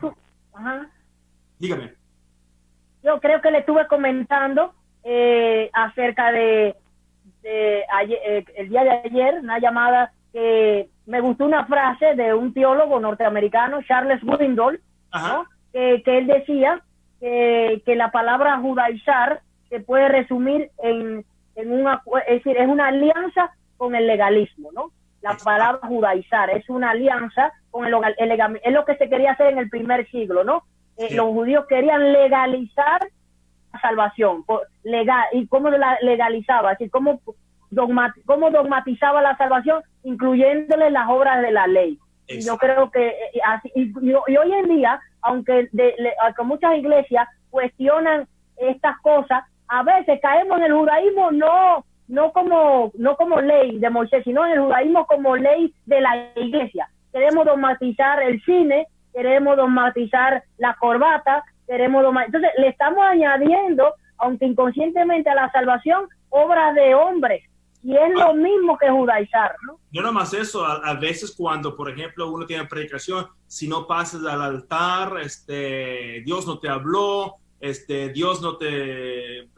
Ajá. Dígame. Yo creo que le estuve comentando acerca de ayer, el día de ayer, una llamada que me gustó, una frase de un teólogo norteamericano, Charles Swindoll, ¿no? que él decía que la palabra judaizar se puede resumir en es decir, es una alianza con el legalismo, ¿no? La palabra judaizar es una alianza con el es lo que se quería hacer en el primer siglo, ¿no? Sí. Los judíos querían legalizar la salvación, ¿y cómo la legalizaba? Es decir, cómo dogmatizaba la salvación, incluyéndole las obras de la ley. Exacto. Y yo creo que y hoy en día, aunque muchas iglesias cuestionan estas cosas, a veces caemos en el judaísmo no como ley de Moisés, sino en el judaísmo como ley de la iglesia. Queremos dogmatizar el cine, queremos dogmatizar la corbata, entonces le estamos añadiendo, aunque inconscientemente, a la salvación, obras de hombres, y es lo mismo que judaizar, ¿no? No nomás eso, a veces cuando, por ejemplo, uno tiene predicación, si no pasas al altar, Dios no te habló, Dios no te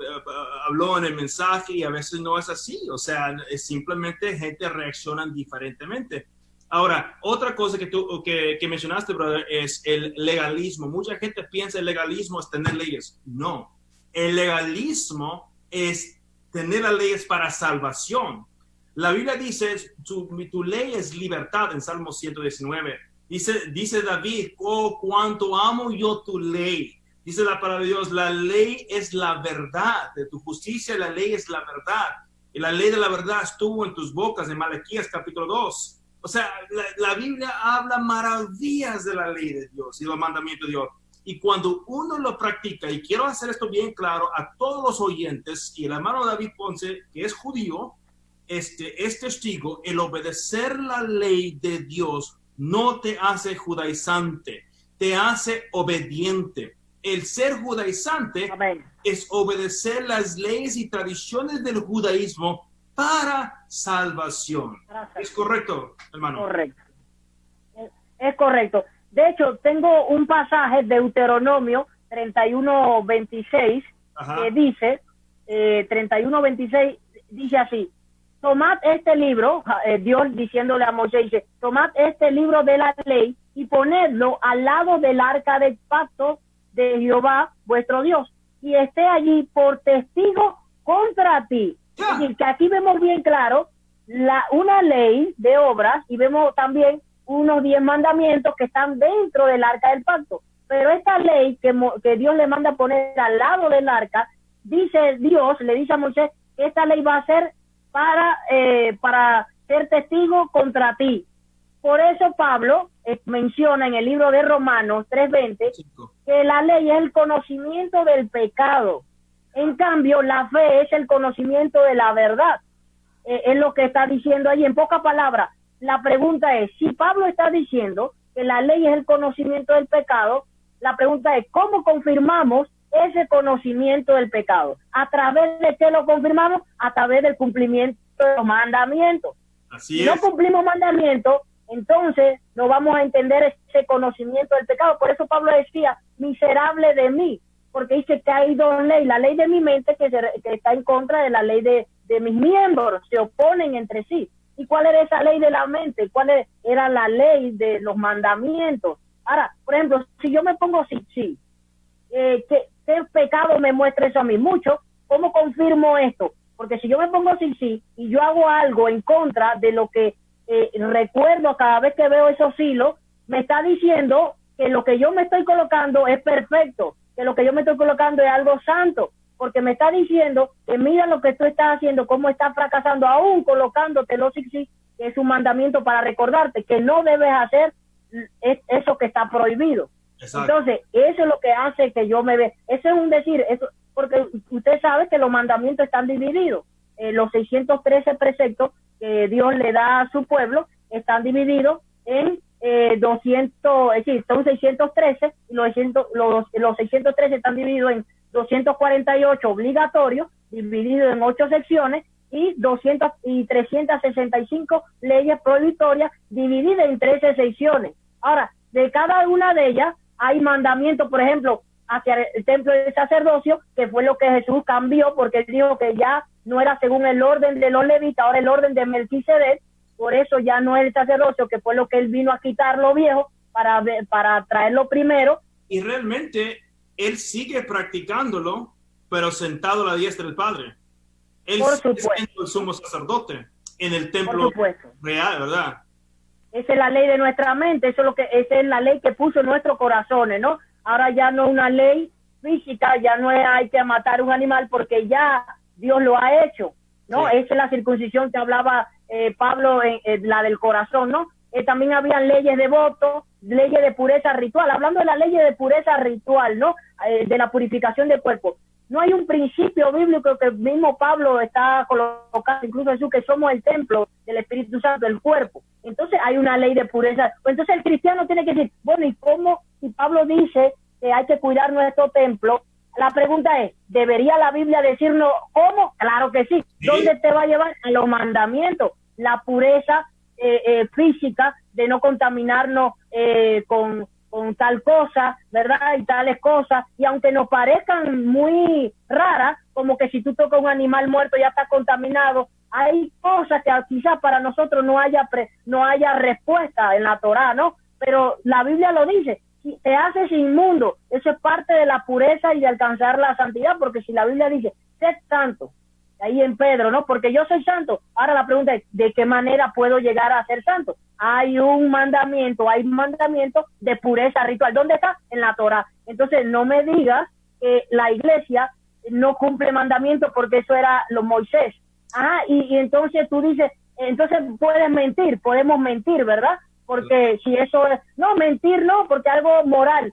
habló en el mensaje, y a veces no es así. O sea, simplemente gente reacciona diferentemente. Ahora, otra cosa que mencionaste, brother, es el legalismo. Mucha gente piensa el legalismo es tener leyes. No, el legalismo es tener las leyes para salvación. La Biblia dice, tu ley es libertad, en Salmo 119. Dice David: oh, cuánto amo yo tu ley. Dice la palabra de Dios: la ley es la verdad, de tu justicia la ley es la verdad. Y la ley de la verdad estuvo en tus bocas, en Malaquías capítulo 2. O sea, la Biblia habla maravillas de la ley de Dios y los mandamientos de Dios. Y cuando uno lo practica, y quiero hacer esto bien claro a todos los oyentes, y el hermano David Ponce, que es judío, es testigo, el obedecer la ley de Dios no te hace judaizante, te hace obediente. El ser judaizante Amén. Es obedecer las leyes y tradiciones del judaísmo para salvación. ¿Es correcto, hermano? Correcto. Es correcto. De hecho, tengo un pasaje de Deuteronomio 31:26 que dice, 31:26 dice así: tomad este libro, Dios diciéndole a Moisés, dice: tomad este libro de la ley y ponedlo al lado del arca del pacto de Jehová vuestro Dios, y esté allí por testigo contra ti. Es decir, que aquí vemos bien claro una ley de obras, y vemos también unos 10 mandamientos que están dentro del arca del pacto. Pero esta ley que Dios le manda poner al lado del arca, dice Dios, le dice a Moisés que esta ley va a ser para ser testigo contra ti. Por eso Pablo menciona en el libro de Romanos 3:20 que la ley es el conocimiento del pecado. En cambio, la fe es el conocimiento de la verdad. Es lo que está diciendo ahí. En pocas palabras, la pregunta es, si Pablo está diciendo que la ley es el conocimiento del pecado, la pregunta es, ¿cómo confirmamos ese conocimiento del pecado? ¿A través de qué lo confirmamos? A través del cumplimiento de los mandamientos. Así si no es. cumplimos mandamientos, entonces no vamos a entender ese conocimiento del pecado. Por eso Pablo decía, miserable de mí, porque dice que hay dos leyes, la ley de mi mente que está en contra de la ley de mis miembros, se oponen entre sí. ¿Y cuál era esa ley de la mente? ¿Cuál era la ley de los mandamientos? Ahora, por ejemplo, si yo me pongo sí, ¿qué pecado me muestra eso a mí? Mucho. ¿Cómo confirmo esto? Porque si yo me pongo sí y yo hago algo en contra de lo que recuerdo cada vez que veo esos hilos, me está diciendo que lo que yo me estoy colocando es perfecto, que lo que yo me estoy colocando es algo santo, porque me está diciendo que mira lo que tú estás haciendo, cómo estás fracasando, aún colocándote los sí, que es un mandamiento para recordarte que no debes hacer eso que está prohibido. Exacto. Entonces, eso es lo que hace que yo me vea. Eso es un decir, eso, porque usted sabe que los mandamientos están divididos. Los 613 preceptos que Dios le da a su pueblo están divididos en 200, es decir, son 613 y los 613 están divididos en 248 obligatorios, divididos en 8 secciones, y 365 leyes prohibitorias divididas en 13 secciones. Ahora, de cada una de ellas hay mandamientos, por ejemplo, hacia el templo del sacerdocio, que fue lo que Jesús cambió, porque él dijo que ya no era según el orden de los levitas, ahora el orden de Melquisedec. Por eso ya no es el sacerdocio, que fue lo que él vino a quitar lo viejo para traerlo primero. Y realmente él sigue practicándolo, pero sentado a la diestra del Padre. Él sigue siendo el sumo sacerdote en el templo real, ¿verdad? Esa es la ley de nuestra mente, esa es la ley que puso en nuestros corazones, ¿no? Ahora ya no es una ley física, ya no hay que matar un animal porque ya Dios lo ha hecho, ¿no? Sí. Esa es la circuncisión que hablaba Pablo, la del corazón, ¿no? También habían leyes de voto, leyes de pureza ritual, hablando de la ley de pureza ritual, ¿no? De la purificación del cuerpo. No hay un principio bíblico que el mismo Pablo está colocando, incluso Jesús, que somos el templo del Espíritu Santo, del cuerpo. Entonces hay una ley de pureza. Entonces el cristiano tiene que decir, bueno, ¿y cómo? Si Pablo dice que hay que cuidar nuestro templo, la pregunta es, ¿debería la Biblia decirnos cómo? Claro que sí. ¿Dónde te va a llevar? A los mandamientos. La pureza física de no contaminarnos con tal cosa, ¿verdad? Y tales cosas. Y aunque nos parezcan muy raras, como que si tú tocas un animal muerto ya está contaminado, hay cosas que quizás para nosotros no haya respuesta en la Torá, ¿no? Pero la Biblia lo dice. Si te haces inmundo, eso es parte de la pureza y de alcanzar la santidad, porque si la Biblia dice, sé santo, ahí en Pedro, ¿no? Porque yo soy santo. Ahora la pregunta es, ¿de qué manera puedo llegar a ser santo? Hay un mandamiento de pureza ritual. ¿Dónde está? En la Torá. Entonces no me digas que la iglesia no cumple mandamientos porque eso era los Moisés. Y entonces tú dices, entonces podemos mentir, ¿verdad? Porque si eso es, no, mentir no, porque algo moral.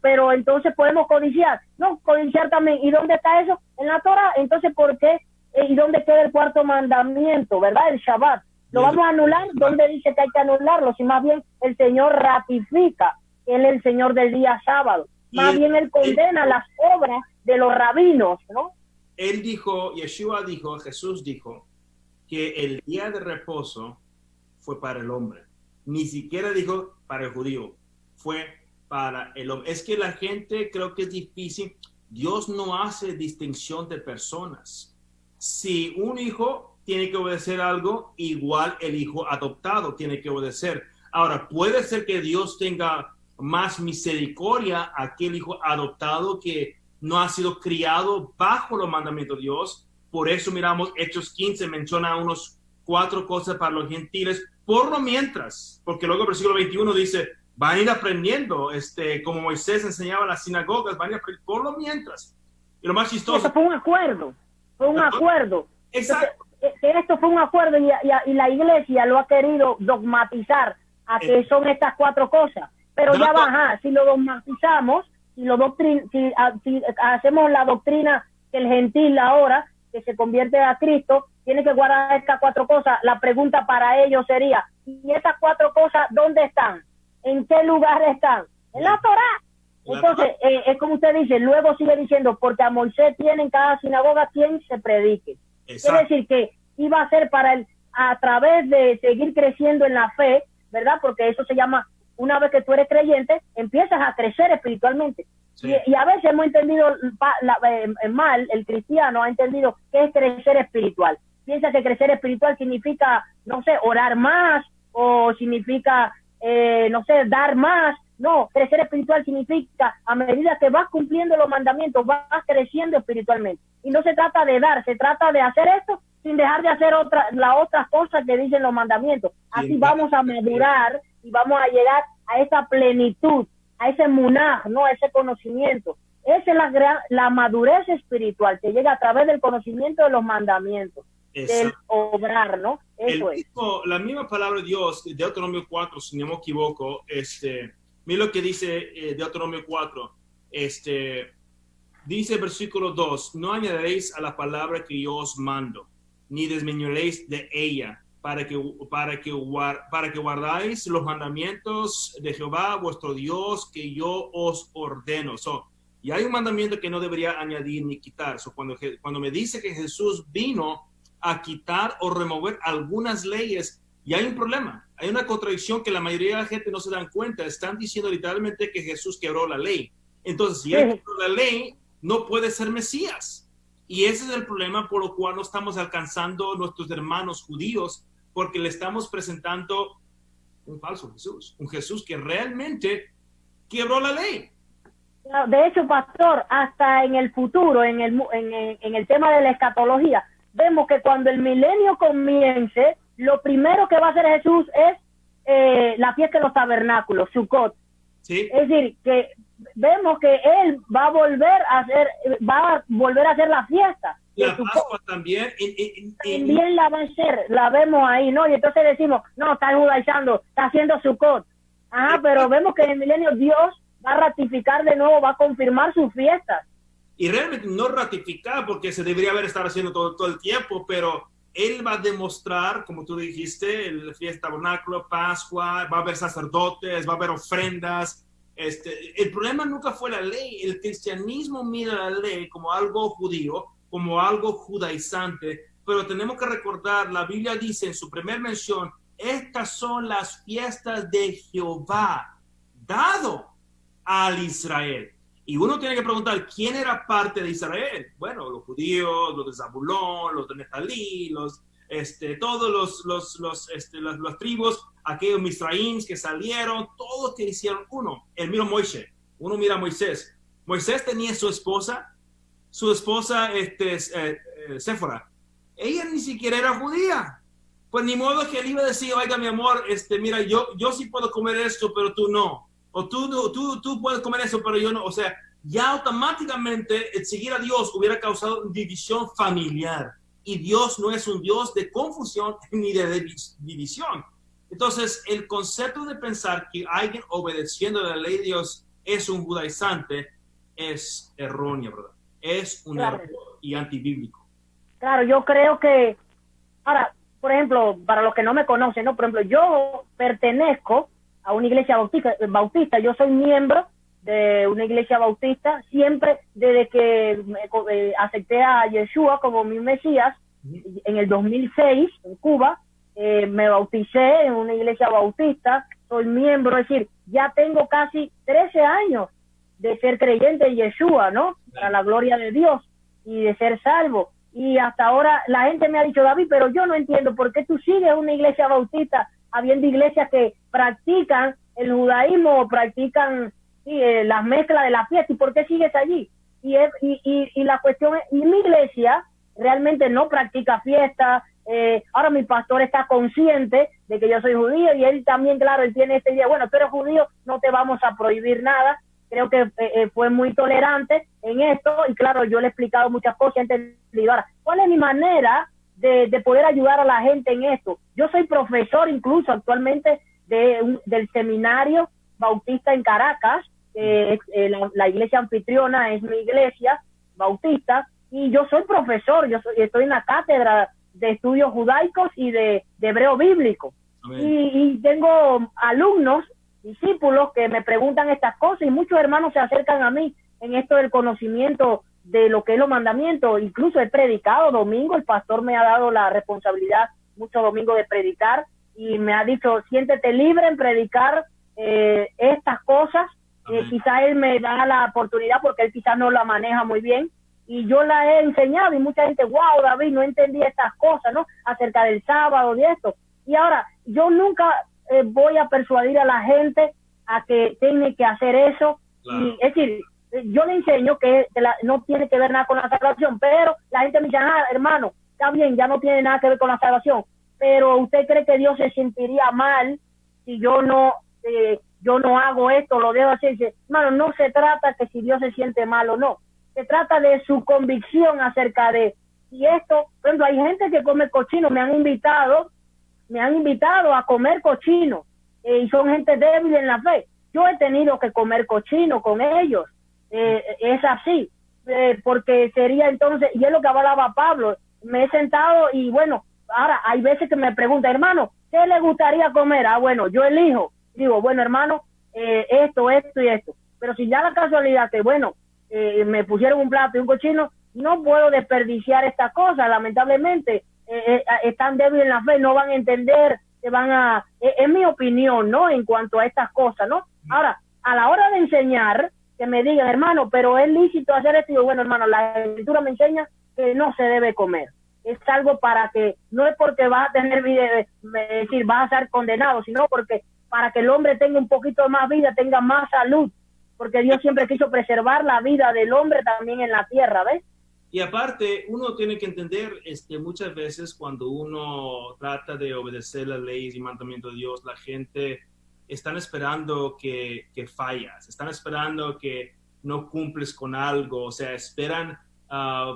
Pero entonces podemos codiciar. No, codiciar también. ¿Y dónde está eso? En la Torá. Entonces, ¿por qué? ¿Y dónde queda el cuarto mandamiento, verdad? El Shabbat. ¿Lo vamos a anular? ¿Dónde dice que hay que anularlo? Si más bien el Señor ratifica que Él es el Señor del día sábado. Más bien Él condena las obras de los rabinos, ¿no? Él dijo, Jesús dijo, que el día de reposo fue para el hombre. Ni siquiera dijo para el judío. Fue para el hombre. Es que la gente creo que es difícil. Dios no hace distinción de personas. Si un hijo tiene que obedecer algo, igual el hijo adoptado tiene que obedecer. Ahora, puede ser que Dios tenga más misericordia a aquel hijo adoptado que no ha sido criado bajo los mandamientos de Dios. Por eso miramos Hechos 15, menciona unos 4 cosas para los gentiles, por lo mientras, porque luego el versículo 21 dice, van a ir aprendiendo, como Moisés enseñaba en las sinagogas, van a ir aprendiendo por lo mientras. Y lo más chistoso. Eso fue un acuerdo. Exacto. que esto fue un acuerdo y la iglesia lo ha querido dogmatizar a que son estas 4 cosas. Pero ya baja, si lo dogmatizamos, si hacemos la doctrina que el gentil ahora, que se convierte a Cristo, tiene que guardar estas 4 cosas, la pregunta para ellos sería, ¿y estas 4 cosas dónde están? ¿En qué lugar están? En la Torá. Entonces, es como usted dice, luego sigue diciendo, porque a Moisés tiene en cada sinagoga quien se predique. Exacto. Quiere decir que iba a ser a través de seguir creciendo en la fe, ¿verdad? Porque eso se llama, una vez que tú eres creyente, empiezas a crecer espiritualmente. Sí. Y a veces hemos entendido mal, el cristiano ha entendido qué es crecer espiritual. Piensa que crecer espiritual significa, no sé, orar más, o significa, no sé, dar más. No, crecer espiritual significa, a medida que vas cumpliendo los mandamientos, vas creciendo espiritualmente. Y no se trata de dar, se trata de hacer esto sin dejar de hacer las otras cosas que dicen los mandamientos. Así vamos a madurar y vamos a llegar a esa plenitud, a ese munaj, ¿no? A ese conocimiento. Esa es la madurez espiritual que llega a través del conocimiento de los mandamientos, del obrar, ¿no? Eso es. La misma palabra de Dios, de Deuteronomio 4, si no me equivoco, mira lo que dice Deuteronomio 4, dice versículo 2, no añadiréis a la palabra que yo os mando, ni desmenuréis de ella, para que guardáis los mandamientos de Jehová vuestro Dios que yo os ordeno. Y hay un mandamiento que no debería añadir ni quitar. Cuando me dice que Jesús vino a quitar o remover algunas leyes, y hay un problema, hay una contradicción que la mayoría de la gente no se dan cuenta. Están diciendo literalmente que Jesús quebró la ley. Entonces, si él quebró la ley, no puede ser Mesías. Y ese es el problema por lo cual no estamos alcanzando a nuestros hermanos judíos, porque le estamos presentando un falso Jesús, un Jesús que realmente quebró la ley. De hecho, pastor, hasta en el futuro, en el tema de la escatología, vemos que cuando el milenio comience, lo primero que va a hacer Jesús es la fiesta de los tabernáculos, Sukkot. ¿Sí? Es decir, que vemos que él va a volver a hacer la fiesta. Y la Pascua también. También la va a hacer, la vemos ahí, ¿no? Y entonces decimos, no, está judaizando, está haciendo Sukkot. Ajá, pero vemos que en el milenio Dios va a ratificar de nuevo, va a confirmar sus fiestas. Y realmente no ratificar, porque se debería haber estado haciendo todo el tiempo, pero él va a demostrar, como tú dijiste, el fiesta tabernáculo, Pascua, va a haber sacerdotes, va a haber ofrendas. El problema nunca fue la ley. El cristianismo mira la ley como algo judío, como algo judaizante, pero tenemos que recordar, la Biblia dice en su primer mención, estas son las fiestas de Jehová, dado al Israel. Y uno tiene que preguntar, ¿quién era parte de Israel? Bueno, los judíos, los de Zabulón, los de Neftalí, todos las tribus, aquellos misraíns que salieron, todos que hicieron uno. El mismo Moisés. Uno mira a Moisés. Moisés tenía su esposa Séfora. Ella ni siquiera era judía. Pues ni modo que él iba a decir, oiga, mi amor, mira, yo sí puedo comer esto, pero tú no. O tú puedes comer eso, pero yo no. O sea, ya automáticamente el seguir a Dios hubiera causado división familiar. Y Dios no es un Dios de confusión ni de división. Entonces, el concepto de pensar que alguien obedeciendo la ley de Dios es un judaizante es erróneo, ¿verdad? Es un error y antibíblico. Claro, yo creo que, ahora, por ejemplo, para los que no me conocen, ¿no? Por ejemplo, yo pertenezco a una iglesia bautista, yo soy miembro de una iglesia bautista, siempre desde que acepté a Yeshua como mi Mesías, en el 2006, en Cuba, me bauticé en una iglesia bautista, soy miembro, es decir, ya tengo casi 13 años de ser creyente en Yeshua, ¿no? Para la gloria de Dios y de ser salvo. Y hasta ahora la gente me ha dicho, David, pero yo no entiendo por qué tú sigues una iglesia bautista, habiendo iglesias que practican el judaísmo o practican las mezclas de la fiesta, ¿y por qué sigues allí? Y la cuestión es, y mi iglesia realmente no practica fiesta. Ahora mi pastor está consciente de que yo soy judío y él también, claro, él tiene esta idea, bueno, tú eres judío, no te vamos a prohibir nada. Creo que fue muy tolerante en esto y claro, yo le he explicado muchas cosas, he entendido. Ahora, ¿cuál es mi manera de poder ayudar a la gente en esto. Yo soy profesor incluso actualmente del seminario bautista en Caracas, la iglesia anfitriona es mi iglesia bautista, y yo soy profesor, estoy en la cátedra de estudios judaicos y de hebreo bíblico. Y tengo alumnos, discípulos que me preguntan estas cosas, y muchos hermanos se acercan a mí en esto del conocimiento de lo que es los mandamientos. Incluso he predicado domingo, el pastor me ha dado la responsabilidad muchos domingos de predicar, y me ha dicho, siéntete libre en predicar estas cosas. Quizá él me da la oportunidad porque él quizás no la maneja muy bien, y yo la he enseñado, y mucha gente, wow, David, no entendí estas cosas, ¿no? Acerca del sábado y esto. Y ahora, yo nunca voy a persuadir a la gente a que tiene que hacer eso. Claro. Y, es decir, yo le enseño que no tiene que ver nada con la salvación, pero la gente me dice, hermano, está bien, ya no tiene nada que ver con la salvación, pero ¿usted cree que Dios se sentiría mal si yo no hago esto, lo debo hacer? Dice, hermano, no se trata que si Dios se siente mal o no, se trata de su convicción acerca de si esto. Por ejemplo, hay gente que come cochino, me han invitado a comer cochino, y son gente débil en la fe. Yo he tenido que comer cochino con ellos, es así, porque sería entonces, y es lo que hablaba Pablo, me he sentado y bueno, ahora hay veces que me preguntan, hermano, ¿qué le gustaría comer? Bueno, yo elijo, digo, bueno, hermano, esto y esto, pero si ya la casualidad que, bueno, me pusieron un plato y un cochino, no puedo desperdiciar estas cosas, lamentablemente. Están débiles en la fe, no van a entender, es mi opinión, ¿no? En cuanto a estas cosas, ¿no? Ahora, a la hora de enseñar, que me digan, hermano, pero es lícito hacer esto, y digo, bueno, hermano, la escritura me enseña que no se debe comer. Es algo para que, no es porque vas a tener vida, es decir, vas a ser condenado, sino porque para que el hombre tenga un poquito más vida, tenga más salud, porque Dios siempre quiso preservar la vida del hombre también en la tierra, ¿ves? Y aparte, uno tiene que entender muchas veces cuando uno trata de obedecer las leyes y mandamientos de Dios, la gente están esperando que fallas, están esperando que no cumples con algo, o sea, esperan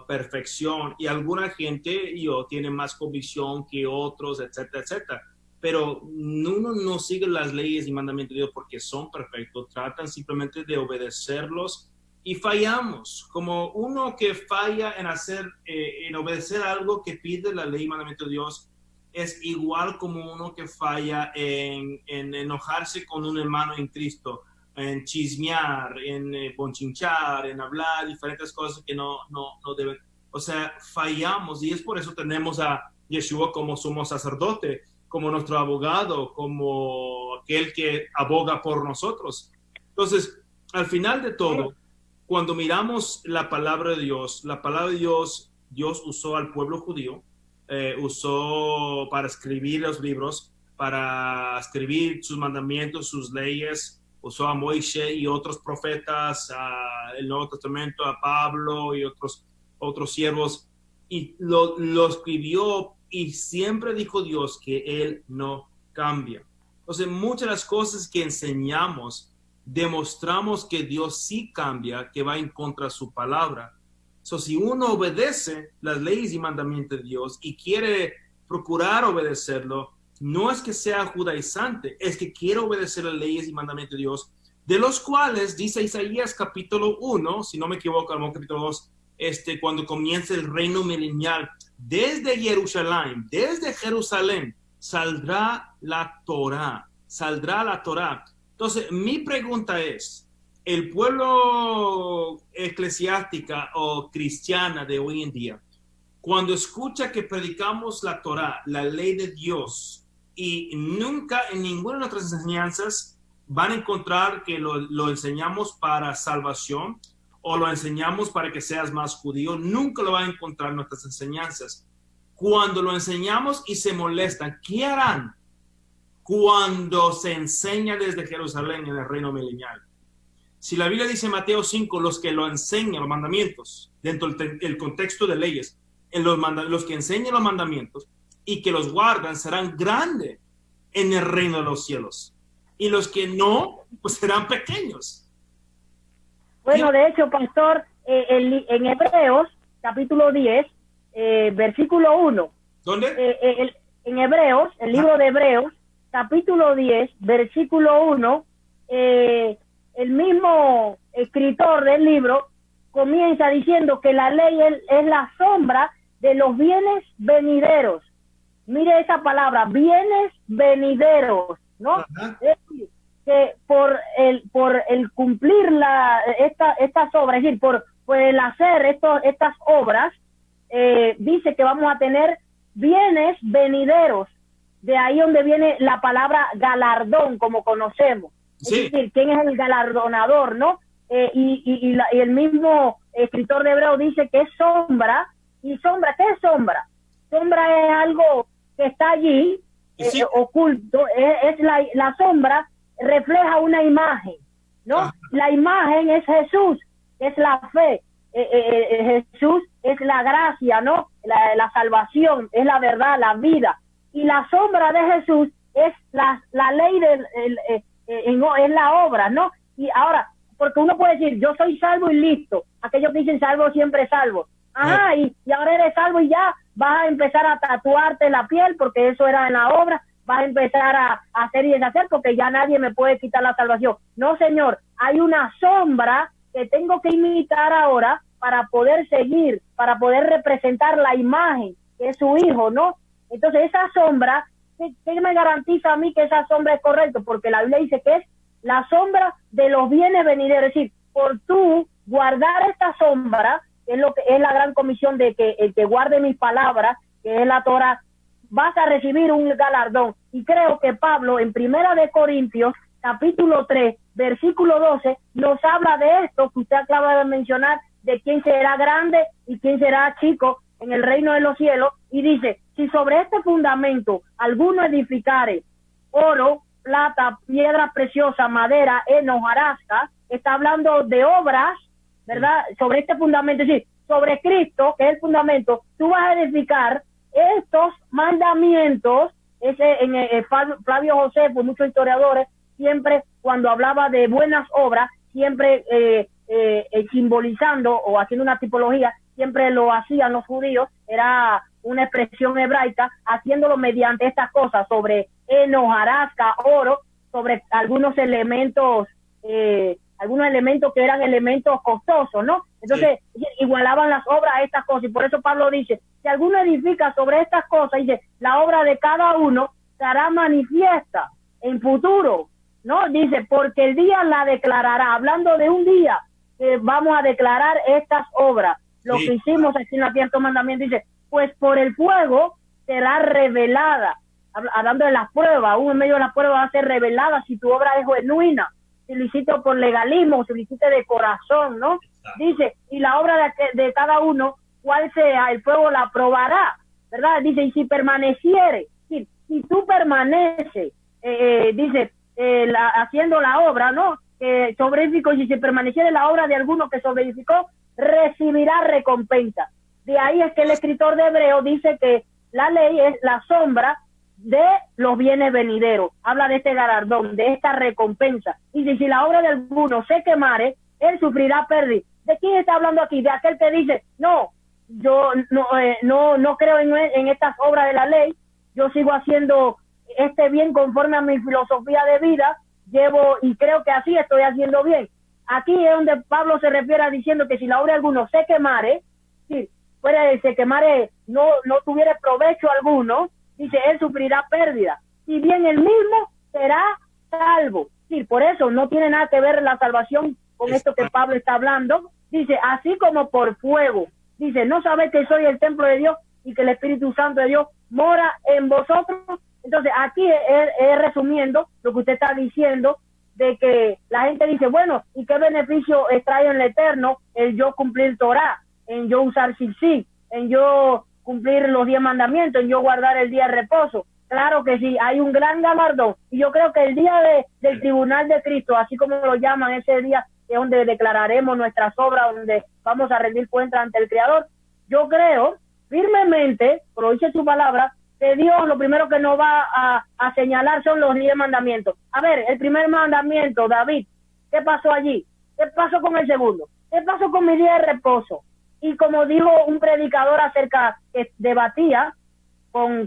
perfección, y alguna gente tiene más convicción que otros, etcétera, etcétera. Pero uno no sigue las leyes y mandamientos de Dios porque son perfectos, tratan simplemente de obedecerlos. Y fallamos, como uno que falla en obedecer algo que pide la ley y mandamiento de Dios, es igual como uno que falla en enojarse con un hermano en Cristo, en chismear, en bonchinchar, en hablar diferentes cosas que no deben. O sea, fallamos, y es por eso tenemos a Yeshua como sumo sacerdote, como nuestro abogado, como aquel que aboga por nosotros. Entonces, al final de todo, cuando miramos la palabra de Dios, Dios usó al pueblo judío, usó para escribir los libros, para escribir sus mandamientos, sus leyes, usó a Moisés y otros profetas, el Nuevo Testamento, a Pablo y otros siervos, y lo escribió, y siempre dijo Dios que Él no cambia. Entonces, muchas de las cosas que enseñamos, demostramos que Dios sí cambia, que va en contra de su palabra. Si uno obedece las leyes y mandamientos de Dios y quiere procurar obedecerlo, no es que sea judaizante, es que quiere obedecer las leyes y mandamientos de Dios, de los cuales dice Isaías capítulo 1, si no me equivoco, al capítulo 2, cuando comience el reino milenial, desde Jerusalén saldrá la Torá. Entonces, mi pregunta es, el pueblo eclesiástica o cristiana de hoy en día, cuando escucha que predicamos la Torá, la ley de Dios, y nunca en ninguna de nuestras enseñanzas van a encontrar que lo enseñamos para salvación o lo enseñamos para que seas más judío, nunca lo van a encontrar en nuestras enseñanzas. Cuando lo enseñamos y se molestan, ¿qué harán cuando se enseña desde Jerusalén en el reino milenial? Si la Biblia dice en Mateo 5, los que lo enseñan, los mandamientos, dentro del contexto de leyes, los que enseñan los mandamientos y que los guardan serán grandes en el reino de los cielos. Y los que no, pues serán pequeños. Bueno, de hecho, pastor, en Hebreos, capítulo 10, versículo 1, ¿Dónde? En Hebreos, el libro de Hebreos, capítulo 10, versículo 1, el mismo escritor del libro comienza diciendo que la ley es la sombra de los bienes venideros. Mire esa palabra, bienes venideros, ¿no? Ajá. Es decir, que por el cumplir estas obras, es decir, por el hacer estas obras, dice que vamos a tener bienes venideros. De ahí donde viene la palabra galardón, como conocemos. Sí. Es decir, ¿quién es el galardonador, no? Y el mismo escritor de Hebreo dice que es sombra. ¿Y sombra? ¿Qué es sombra? Sombra es algo que está allí, Sí. oculto. Es la sombra refleja una imagen, ¿no? Ajá. La imagen es Jesús, es la fe. Jesús es la gracia, ¿no? La salvación, es la verdad, la vida. Y la sombra de Jesús es la ley, es la obra, ¿no? Y ahora, porque uno puede decir, yo soy salvo y listo. Aquellos que dicen salvo siempre salvo. Ajá, y ahora eres salvo y ya vas a empezar a tatuarte la piel porque eso era en la obra. Vas a empezar a hacer y deshacer porque ya nadie me puede quitar la salvación. No, señor, hay una sombra que tengo que imitar ahora para poder seguir, para poder representar la imagen que es su hijo, ¿no? Entonces esa sombra, ¿qué me garantiza a mí que esa sombra es correcta? Porque la Biblia dice que es la sombra de los bienes venideros. Es decir, por tú guardar esta sombra, es lo que es la gran comisión de que el que guarde mis palabras, que es la Torah, vas a recibir un galardón. Y creo que Pablo en 1 Corintios, capítulo 3, versículo 12, nos habla de esto que usted acaba de mencionar, de quién será grande y quién será chico en el reino de los cielos, y dice, si sobre este fundamento alguno edificare oro, plata, piedra preciosa, madera, heno, hojarasca, está hablando de obras, ¿verdad? Sobre este fundamento, es decir, sobre Cristo, que es el fundamento, tú vas a edificar estos mandamientos. Flavio Josefo, muchos historiadores, siempre cuando hablaba de buenas obras, siempre simbolizando o haciendo una tipología, siempre lo hacían los judíos, era una expresión hebraica, haciéndolo mediante estas cosas, sobre heno, hojarasca, oro, sobre algunos elementos que eran elementos costosos, ¿no? Entonces, igualaban las obras a estas cosas, y por eso Pablo dice, si alguno edifica sobre estas cosas, dice, la obra de cada uno será manifiesta en futuro, ¿no? Dice, porque el día la declarará, hablando de un día que vamos a declarar estas obras, lo que hicimos aquí en la tierra, mandamiento, dice, pues por el fuego será revelada, hablando de las pruebas, aún en medio de las pruebas va a ser revelada si tu obra es genuina, si lo hiciste por legalismo, si lo hiciste de corazón, ¿no? Dice, y la obra de cada uno, cual sea, el fuego la probará, ¿verdad? Dice, y si permaneciere, si tú permaneces, dice, haciendo la obra, ¿no? Sobreedificó, y si se permaneciere la obra de alguno que sobreedificó, recibirá recompensa. De ahí es que el escritor de Hebreo dice que la ley es la sombra de los bienes venideros. Habla de este galardón, de esta recompensa. Y si la obra de alguno se quemare, él sufrirá pérdida. ¿De quién está hablando aquí? De aquel que dice, no, yo no creo en estas obras de la ley, yo sigo haciendo este bien conforme a mi filosofía de vida, llevo y creo que así estoy haciendo bien. Aquí es donde Pablo se refiere diciendo que si la obra de alguno se quemare, si se quemare, no tuviera provecho alguno, dice, él sufrirá pérdida. Si bien él mismo será salvo. Sí, por eso no tiene nada que ver la salvación con esto que Pablo está hablando. Dice, así como por fuego. Dice, ¿no sabéis que soy el templo de Dios y que el Espíritu Santo de Dios mora en vosotros? Entonces, aquí es resumiendo lo que usted está diciendo, de que la gente dice, bueno, ¿y qué beneficio extrae en el eterno el yo cumplir Torah, en yo usar tzitzit, en yo cumplir los 10 mandamientos, en yo guardar el día de reposo? Claro que sí, hay un gran galardón. Y yo creo que el día del tribunal de Cristo, así como lo llaman, ese día es donde declararemos nuestras obras, donde vamos a rendir cuentas ante el Creador. Yo creo firmemente, pero dice su palabra, que Dios lo primero que nos va a señalar son los 10 mandamientos. A ver, el primer mandamiento, David, ¿qué pasó allí? ¿Qué pasó con el segundo? ¿Qué pasó con mi día de reposo? Y como dijo un predicador acerca, que debatía,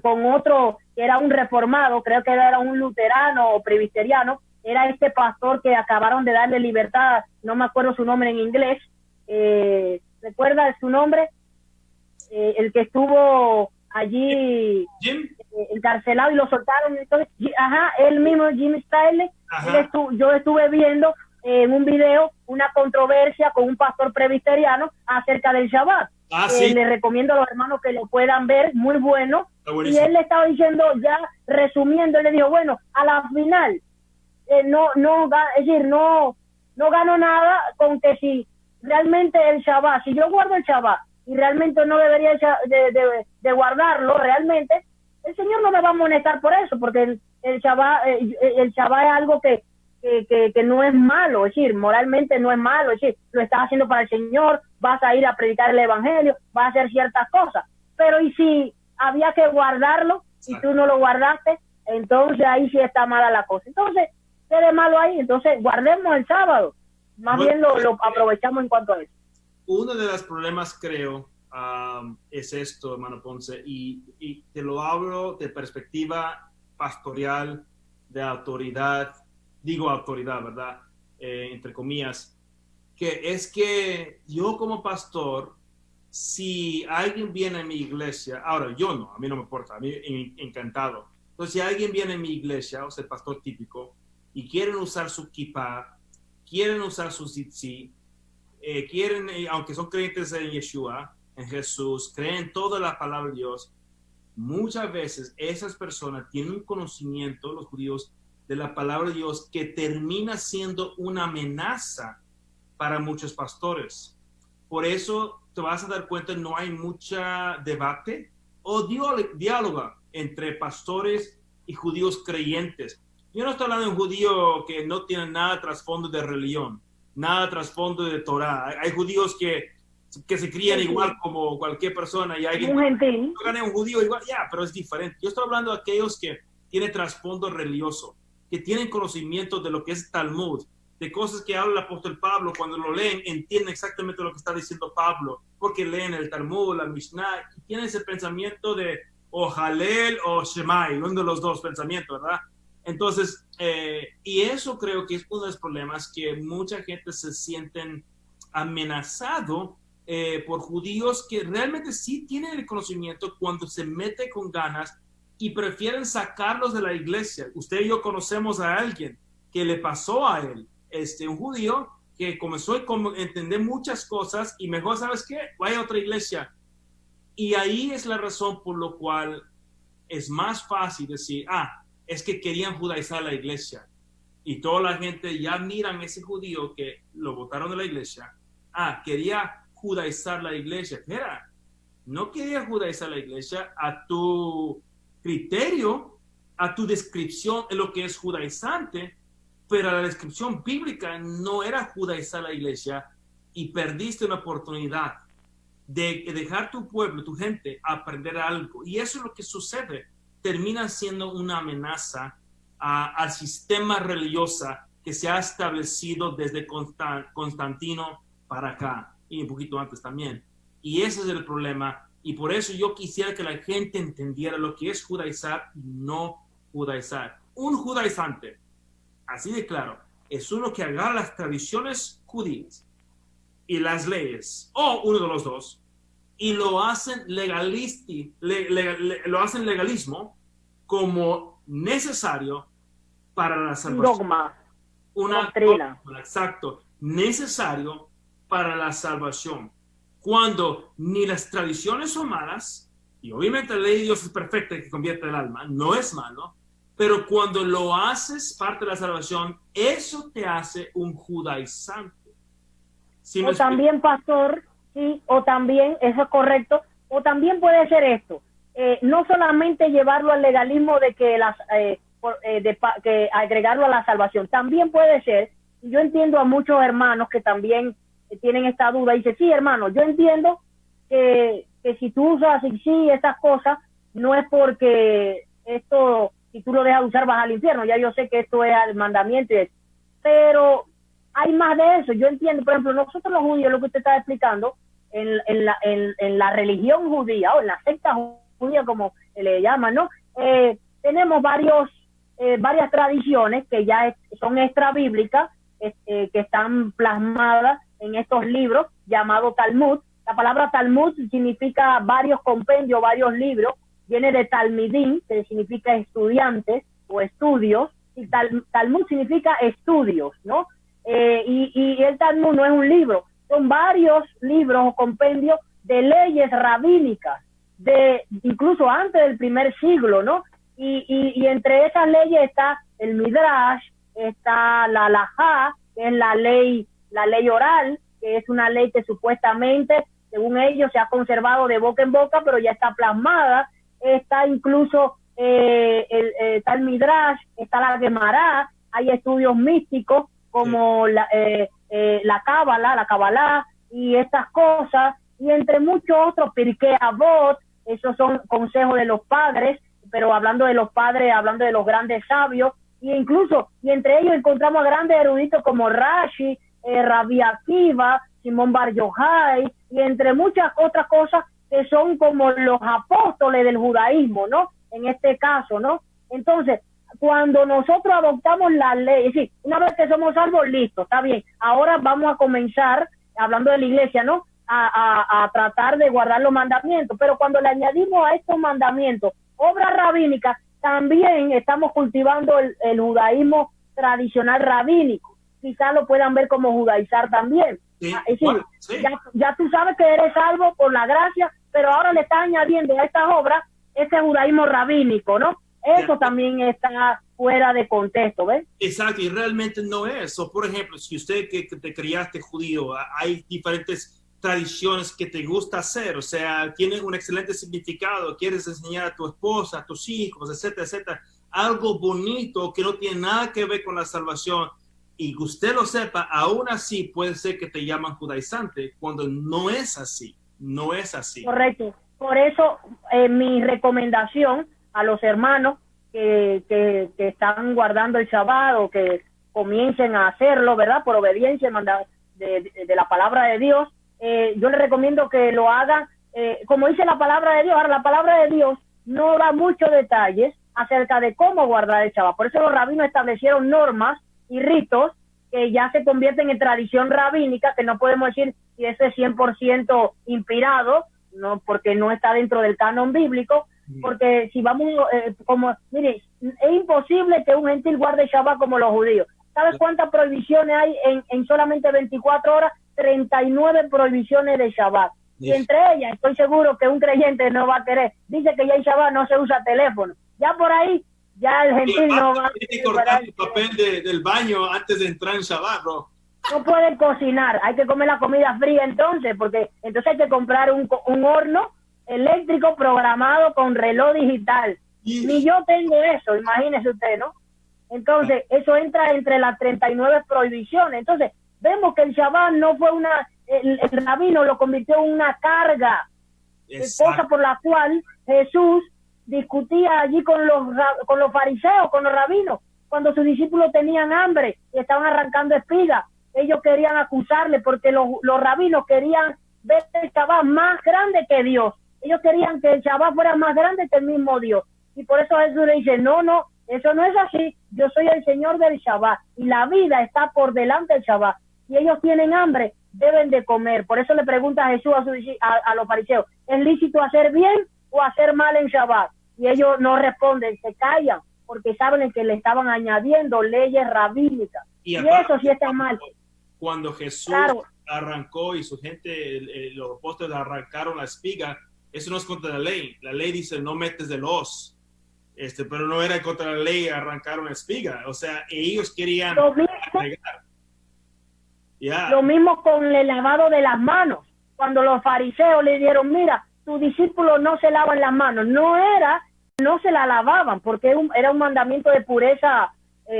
con otro que era un reformado, creo que era un luterano o presbiteriano, era este pastor que acabaron de darle libertad, no me acuerdo su nombre en inglés, ¿recuerda su nombre? El que estuvo allí encarcelado y lo soltaron, entonces, él mismo, Jim Styles. Yo estuve viendo en un video una controversia con un pastor presbiteriano acerca del Shabbat. Sí. Les recomiendo a los hermanos que lo puedan ver, muy bueno. Y él le estaba diciendo, ya resumiendo, él le dijo, bueno, a la final, no gano nada con que si realmente el Shabbat, si yo guardo el Shabbat y realmente no debería de guardarlo, realmente, el Señor no me va a amonestar por eso, porque el Shabbat es algo que no es malo, es decir, moralmente no es malo, es decir, lo estás haciendo para el Señor, vas a ir a predicar el Evangelio, vas a hacer ciertas cosas, pero y si había que guardarlo y tú no lo guardaste, entonces ahí sí está mala la cosa. Entonces, ¿qué de malo hay? Entonces, guardemos el sábado, más bien lo aprovechamos en cuanto a eso. Uno de los problemas, creo, es esto, hermano Ponce, y te lo hablo de perspectiva pastoral, de autoridad, digo autoridad, ¿verdad? Entre comillas, que es que yo como pastor, si alguien viene a mi iglesia, ahora yo no, a mí no me importa, a mí encantado. Entonces, si alguien viene a mi iglesia, o sea, el pastor típico, y quieren usar su kippah, quieren usar su tzitzit, quieren, aunque son creyentes en Yeshua, en Jesús, creen toda la palabra de Dios, muchas veces esas personas tienen un conocimiento, los judíos, de la palabra de Dios que termina siendo una amenaza para muchos pastores. Por eso te vas a dar cuenta, no hay mucha debate o diálogo entre pastores y judíos creyentes. Yo no estoy hablando de un judío que no tiene nada trasfondo de religión, nada trasfondo de Torah. Hay judíos que se crían igual como cualquier persona y hay un gentil. Un judío igual, pero es diferente. Yo estoy hablando de aquellos que tienen trasfondo religioso, que tienen conocimiento de lo que es Talmud, de cosas que habla el apóstol Pablo. Cuando lo leen, entienden exactamente lo que está diciendo Pablo, porque leen el Talmud, la Mishnah, y tienen ese pensamiento de o Halel o Shemai, uno de los dos pensamientos, ¿verdad? Entonces, y eso creo que es uno de los problemas, que mucha gente se sienten amenazado por judíos que realmente sí tienen el conocimiento cuando se mete con ganas y prefieren sacarlos de la iglesia. Usted y yo conocemos a alguien que le pasó a él, un judío que comenzó a entender muchas cosas y mejor, ¿sabes qué? Vaya a otra iglesia. Y ahí es la razón por la cual es más fácil decir, es que querían judaizar la iglesia. Y toda la gente ya miran a ese judío que lo botaron de la iglesia. Quería judaizar la iglesia. Espera, no quería judaizar la iglesia a tu criterio, a tu descripción de lo que es judaizante, pero la descripción bíblica no era judaizar la iglesia y perdiste una oportunidad de dejar tu pueblo, tu gente, aprender algo. Y eso es lo que sucede. Termina siendo una amenaza al sistema religioso que se ha establecido desde Constantino para acá y un poquito antes también. Y ese es el problema. Y por eso yo quisiera que la gente entendiera lo que es judaizar y no judaizar. Un judaizante, así de claro, es uno que agarra las tradiciones judías y las leyes, o uno de los dos, y lo hacen lo hacen legalismo como necesario para la salvación. Una doctrina. Exacto, necesario para la salvación. Cuando ni las tradiciones son malas, y obviamente la ley de Dios es perfecta y que convierte el alma, no es malo, pero cuando lo haces parte de la salvación, eso te hace un judaizante. ¿Sí o también, pastor, sí, o también, eso es correcto, o también puede ser esto, no solamente llevarlo al legalismo de que que agregarlo a la salvación, también puede ser, y yo entiendo a muchos hermanos que también tienen esta duda, y dice, sí, hermano, yo entiendo que si tú usas estas cosas, no es porque esto, si tú lo dejas usar, vas al infierno. Ya yo sé que esto es el mandamiento, pero hay más de eso. Yo entiendo, por ejemplo, nosotros los judíos, lo que usted está explicando, en la religión judía o en la secta judía, como se le llama, ¿no? Tenemos varias tradiciones que ya son extra bíblicas, que están plasmadas en estos libros llamados Talmud. La palabra Talmud significa varios compendios, varios libros, viene de Talmidim, que significa estudiantes o estudios, y Talmud significa estudios, ¿no? Y el Talmud no es un libro, son varios libros o compendios de leyes rabínicas, incluso antes del primer siglo, ¿no? Y entre esas leyes está el Midrash, está la Halajá, que es la ley oral, que es una ley que supuestamente, según ellos, se ha conservado de boca en boca, pero ya está plasmada. Está incluso está el Midrash, está la Gemara, hay estudios místicos como la Kabbalah y estas cosas, y entre muchos otros, Pirkei Avot, esos son consejos de los padres, pero hablando de los padres, hablando de los grandes sabios, y entre ellos encontramos grandes eruditos como Rashi, Rabbi Akiva, Simón Bar Yochai, y entre muchas otras cosas que son como los apóstoles del judaísmo, ¿no? En este caso, ¿no? Entonces, cuando nosotros adoptamos la ley, es decir, una vez que somos salvos, listo, está bien. Ahora vamos a comenzar, hablando de la iglesia, ¿no? A tratar de guardar los mandamientos, pero cuando le añadimos a estos mandamientos obras rabínicas, también estamos cultivando el judaísmo tradicional rabínico. Quizás lo puedan ver como judaizar también. Sí, Es decir, sí. ya tú sabes que eres salvo por la gracia, pero ahora le estás añadiendo a estas obras ese judaísmo rabínico, ¿no? Eso también está fuera de contexto, ¿ves? Exacto, y realmente no es. O por ejemplo, si usted que te criaste judío, hay diferentes tradiciones que te gusta hacer, o sea, tienen un excelente significado, quieres enseñar a tu esposa, a tus hijos, etcétera, etcétera, algo bonito que no tiene nada que ver con la salvación, y que usted lo sepa, aún así puede ser que te llaman judaizante, cuando no es así, no es así. Correcto. Por eso mi recomendación a los hermanos que están guardando el Shabbat o que comiencen a hacerlo, ¿verdad? Por obediencia de la palabra de Dios, yo les recomiendo que lo hagan, como dice la palabra de Dios. Ahora, la palabra de Dios no da muchos detalles acerca de cómo guardar el Shabbat. Por eso los rabinos establecieron normas y ritos que ya se convierten en tradición rabínica, que no podemos decir si ese es 100% inspirado, no, porque no está dentro del canon bíblico, porque si vamos, mire, es imposible que un gentil guarde Shabbat como los judíos. ¿Sabes cuántas prohibiciones hay en solamente 24 horas? 39 prohibiciones de Shabbat. Y entre ellas, estoy seguro que un creyente no va a querer. Dice que ya en Shabbat no se usa teléfono. Ya por ahí, ya el gentil no va a... Tiene que cortar el papel del baño antes de entrar en Shabbat, bro. No pueden cocinar, hay que comer la comida fría entonces, porque entonces hay que comprar un horno eléctrico programado con reloj digital. Ni yo tengo eso, imagínese usted, ¿no? Entonces, eso entra entre las 39 prohibiciones. Entonces, vemos que el Shabbat no fue el rabino lo convirtió en una carga, cosa por la cual Jesús discutía allí con los fariseos, con los rabinos, cuando sus discípulos tenían hambre y estaban arrancando espigas. Ellos querían acusarle porque los rabinos querían ver el Shabbat más grande que Dios. Ellos querían que el Shabbat fuera más grande que el mismo Dios. Y por eso Jesús le dice, no, eso no es así. Yo soy el Señor del Shabbat y la vida está por delante del Shabbat. Si ellos tienen hambre, deben de comer. Por eso le pregunta a Jesús a los fariseos, ¿es lícito hacer bien o hacer mal en Shabbat? Y ellos no responden, se callan, porque saben que le estaban añadiendo leyes rabínicas. Y eso sí está mal. Cuando Jesús arrancó y su gente, los apóstoles arrancaron la espiga, eso no es contra la ley. La ley dice no metes del hoz. Pero no era contra la ley arrancar una espiga. O sea, ellos querían agregar. Lo mismo con el lavado de las manos. Cuando los fariseos le dijeron, mira, tus discípulos no se lavan las manos. No se la lavaban, porque era un mandamiento de pureza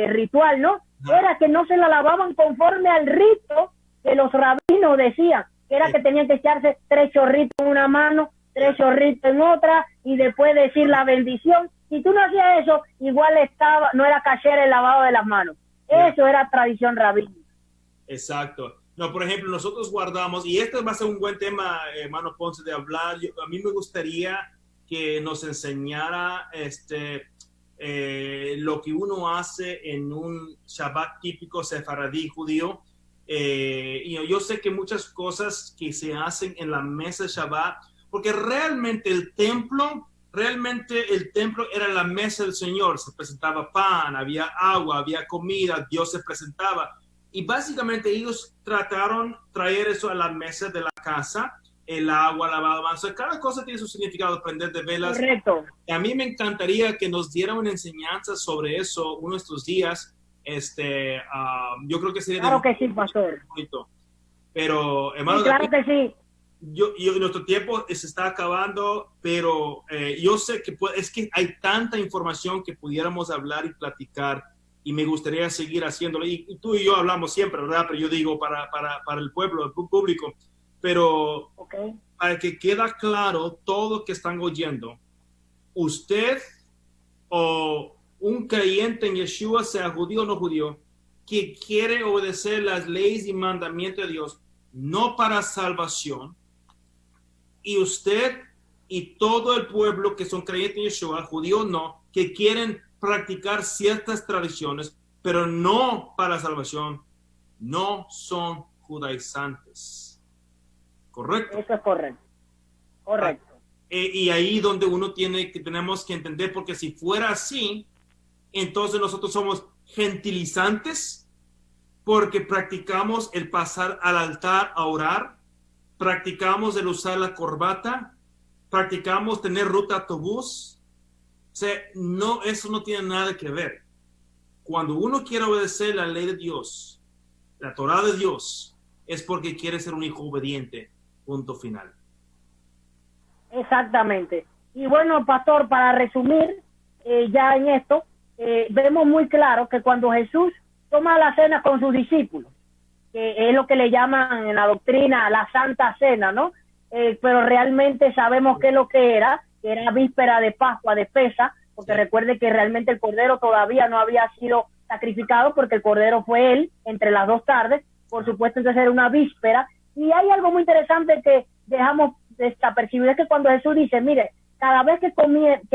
ritual, ¿no? Era que no se la lavaban conforme al rito que los rabinos decían, que era que tenían que echarse 3 chorritos en una mano, 3 chorritos en otra, y después decir la bendición. Si tú no hacías eso, igual no era kasher el lavado de las manos. Eso era tradición rabínica. Exacto. No, por ejemplo, nosotros guardamos, y este va a ser un buen tema, hermano Ponce, de hablar. A mí me gustaría que nos enseñara lo que uno hace en un Shabbat típico sefaradí judío. Yo sé que muchas cosas que se hacen en la mesa de Shabbat, porque realmente el templo era la mesa del Señor. Se presentaba pan, había agua, había comida, Dios se presentaba. Y básicamente ellos trataron traer eso a la mesa de la casa, el agua, la alabanza. Cada cosa tiene su significado, prender de velas. Correcto. A mí me encantaría que nos diera una enseñanza sobre eso uno de estos días. Yo creo que sería... Claro que sí, pastor. Bonito. Pero, hermano, Sí, claro que sí. Nuestro tiempo se está acabando, pero yo sé que es que hay tanta información que pudiéramos hablar y platicar, y me gustaría seguir haciéndolo. Y tú y yo hablamos siempre, ¿verdad? Pero yo digo para el pueblo, el público. Pero para que quede claro todo lo que están oyendo, usted o un creyente en Yeshua, sea judío o no judío, que quiere obedecer las leyes y mandamientos de Dios, no para salvación, y usted y todo el pueblo que son creyentes en Yeshua, judío o no, que quieren practicar ciertas tradiciones, pero no para salvación, no son judaizantes. ¿Correcto? Eso es correcto. Correcto. Y ahí donde tenemos que entender, porque si fuera así, entonces nosotros somos gentilizantes porque practicamos el pasar al altar a orar, practicamos el usar la corbata, practicamos tener ruta autobús. O sea, no, eso no tiene nada que ver. Cuando uno quiere obedecer la ley de Dios, la Torah de Dios, es porque quiere ser un hijo obediente. Punto final. Exactamente. Y bueno, pastor, para resumir ya en esto, vemos muy claro que cuando Jesús toma la cena con sus discípulos, que es lo que le llaman en la doctrina la Santa Cena, ¿no? Pero realmente sabemos qué es lo que era víspera de Pascua, de Pesa, porque recuerde que realmente el Cordero todavía no había sido sacrificado, porque el Cordero fue él entre las 2 tardes, por supuesto, entonces era una víspera. Y hay algo muy interesante que dejamos desapercibido, es que cuando Jesús dice, mire, cada vez que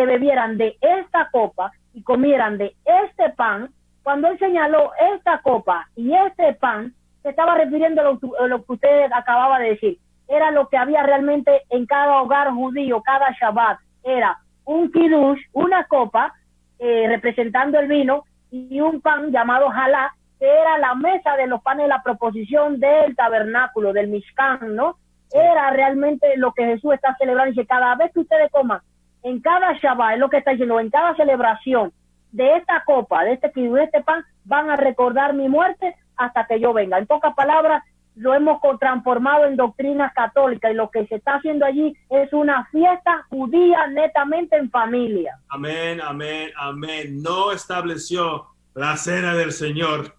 bebieran de esta copa y comieran de este pan, cuando él señaló esta copa y este pan, se estaba refiriendo a lo que usted acababa de decir. Era lo que había realmente en cada hogar judío, cada Shabbat. Era un kiddush, una copa representando el vino, y un pan llamado jalá, que era la mesa de los panes de la proposición del tabernáculo, del Mishkan, ¿no? Era realmente lo que Jesús está celebrando. Dice, cada vez que ustedes coman, en cada Shabbat, es lo que está diciendo, en cada celebración de esta copa, de este kiddush, de este pan, van a recordar mi muerte hasta que yo venga. En pocas palabras, lo hemos transformado en doctrinas católicas, y lo que se está haciendo allí es una fiesta judía netamente en familia. Amén, amén, amén. No estableció la cena del Señor.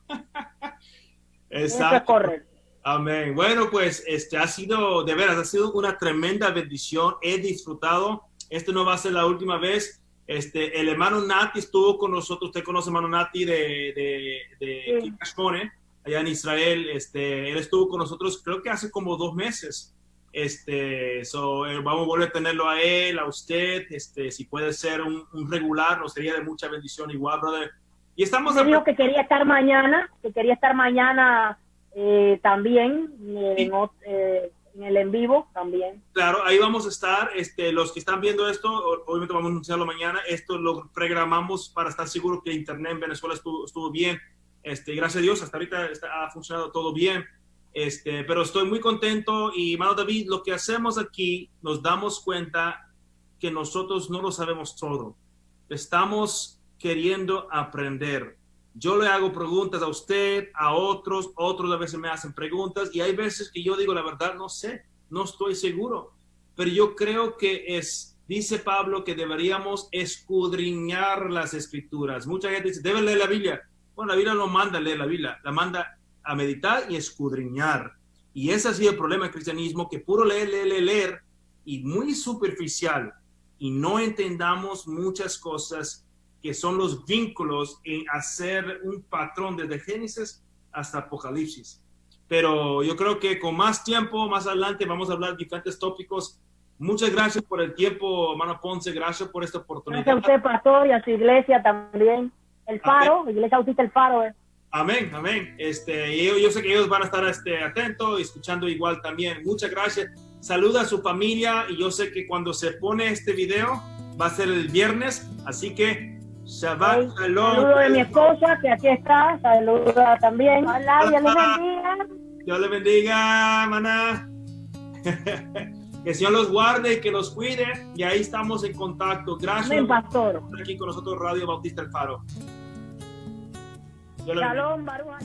Exacto. Eso es correcto. Amén. Bueno, pues ha sido, de veras, ha sido una tremenda bendición. He disfrutado. Esto no va a ser la última vez. El hermano Nati estuvo con nosotros. Usted conoce al hermano Nati de Kikashmone, allá en Israel. Él estuvo con nosotros, creo que hace como 2 meses. Vamos a volver a tenerlo a él, a usted. Si puede ser un regular, nos sería de mucha bendición igual, brother. Y estamos... Me dijo que quería estar mañana, también en el en vivo también. Claro, ahí vamos a estar. Los que están viendo esto, obviamente vamos a anunciarlo mañana. Esto lo programamos para estar seguro que internet en Venezuela estuvo bien. Gracias a Dios, hasta ahorita ha funcionado todo bien. Pero estoy muy contento. Y, hermano David, lo que hacemos aquí, nos damos cuenta que nosotros no lo sabemos todo. Estamos queriendo aprender. Yo le hago preguntas a usted, a otros a veces me hacen preguntas, y hay veces que yo digo la verdad, no sé, no estoy seguro, pero yo creo que dice Pablo que deberíamos escudriñar las escrituras. Mucha gente dice, debe leer la Biblia. Bueno, la Biblia no manda a leer la Biblia, la manda a meditar y escudriñar. Y ese ha sido el problema del cristianismo, que puro leer, y muy superficial, y no entendamos muchas cosas que son los vínculos en hacer un patrón desde Génesis hasta Apocalipsis. Pero yo creo que con más tiempo, más adelante, vamos a hablar de diferentes tópicos Muchas gracias por el tiempo, hermano Ponce. Gracias por esta oportunidad. Gracias a usted, pastor, y a su iglesia también. El Faro, Amén. Iglesia Bautista El Faro. Amén, amén. Y yo sé que ellos van a estar atentos y escuchando igual también. Muchas gracias. Saluda a su familia y yo sé que cuando se pone este video va a ser el viernes, así que Shabbat Shalom. Saludo de mi esposa que aquí está. Saluda también. Hola, Dios les bendiga. Dios le bendiga, maná. Que el Señor los guarde y que los cuide. Y ahí estamos en contacto. Gracias. Amén, pastor. Por estar aquí con nosotros, Radio Bautista El Faro. Dios le bendiga. Shalom, Baruch.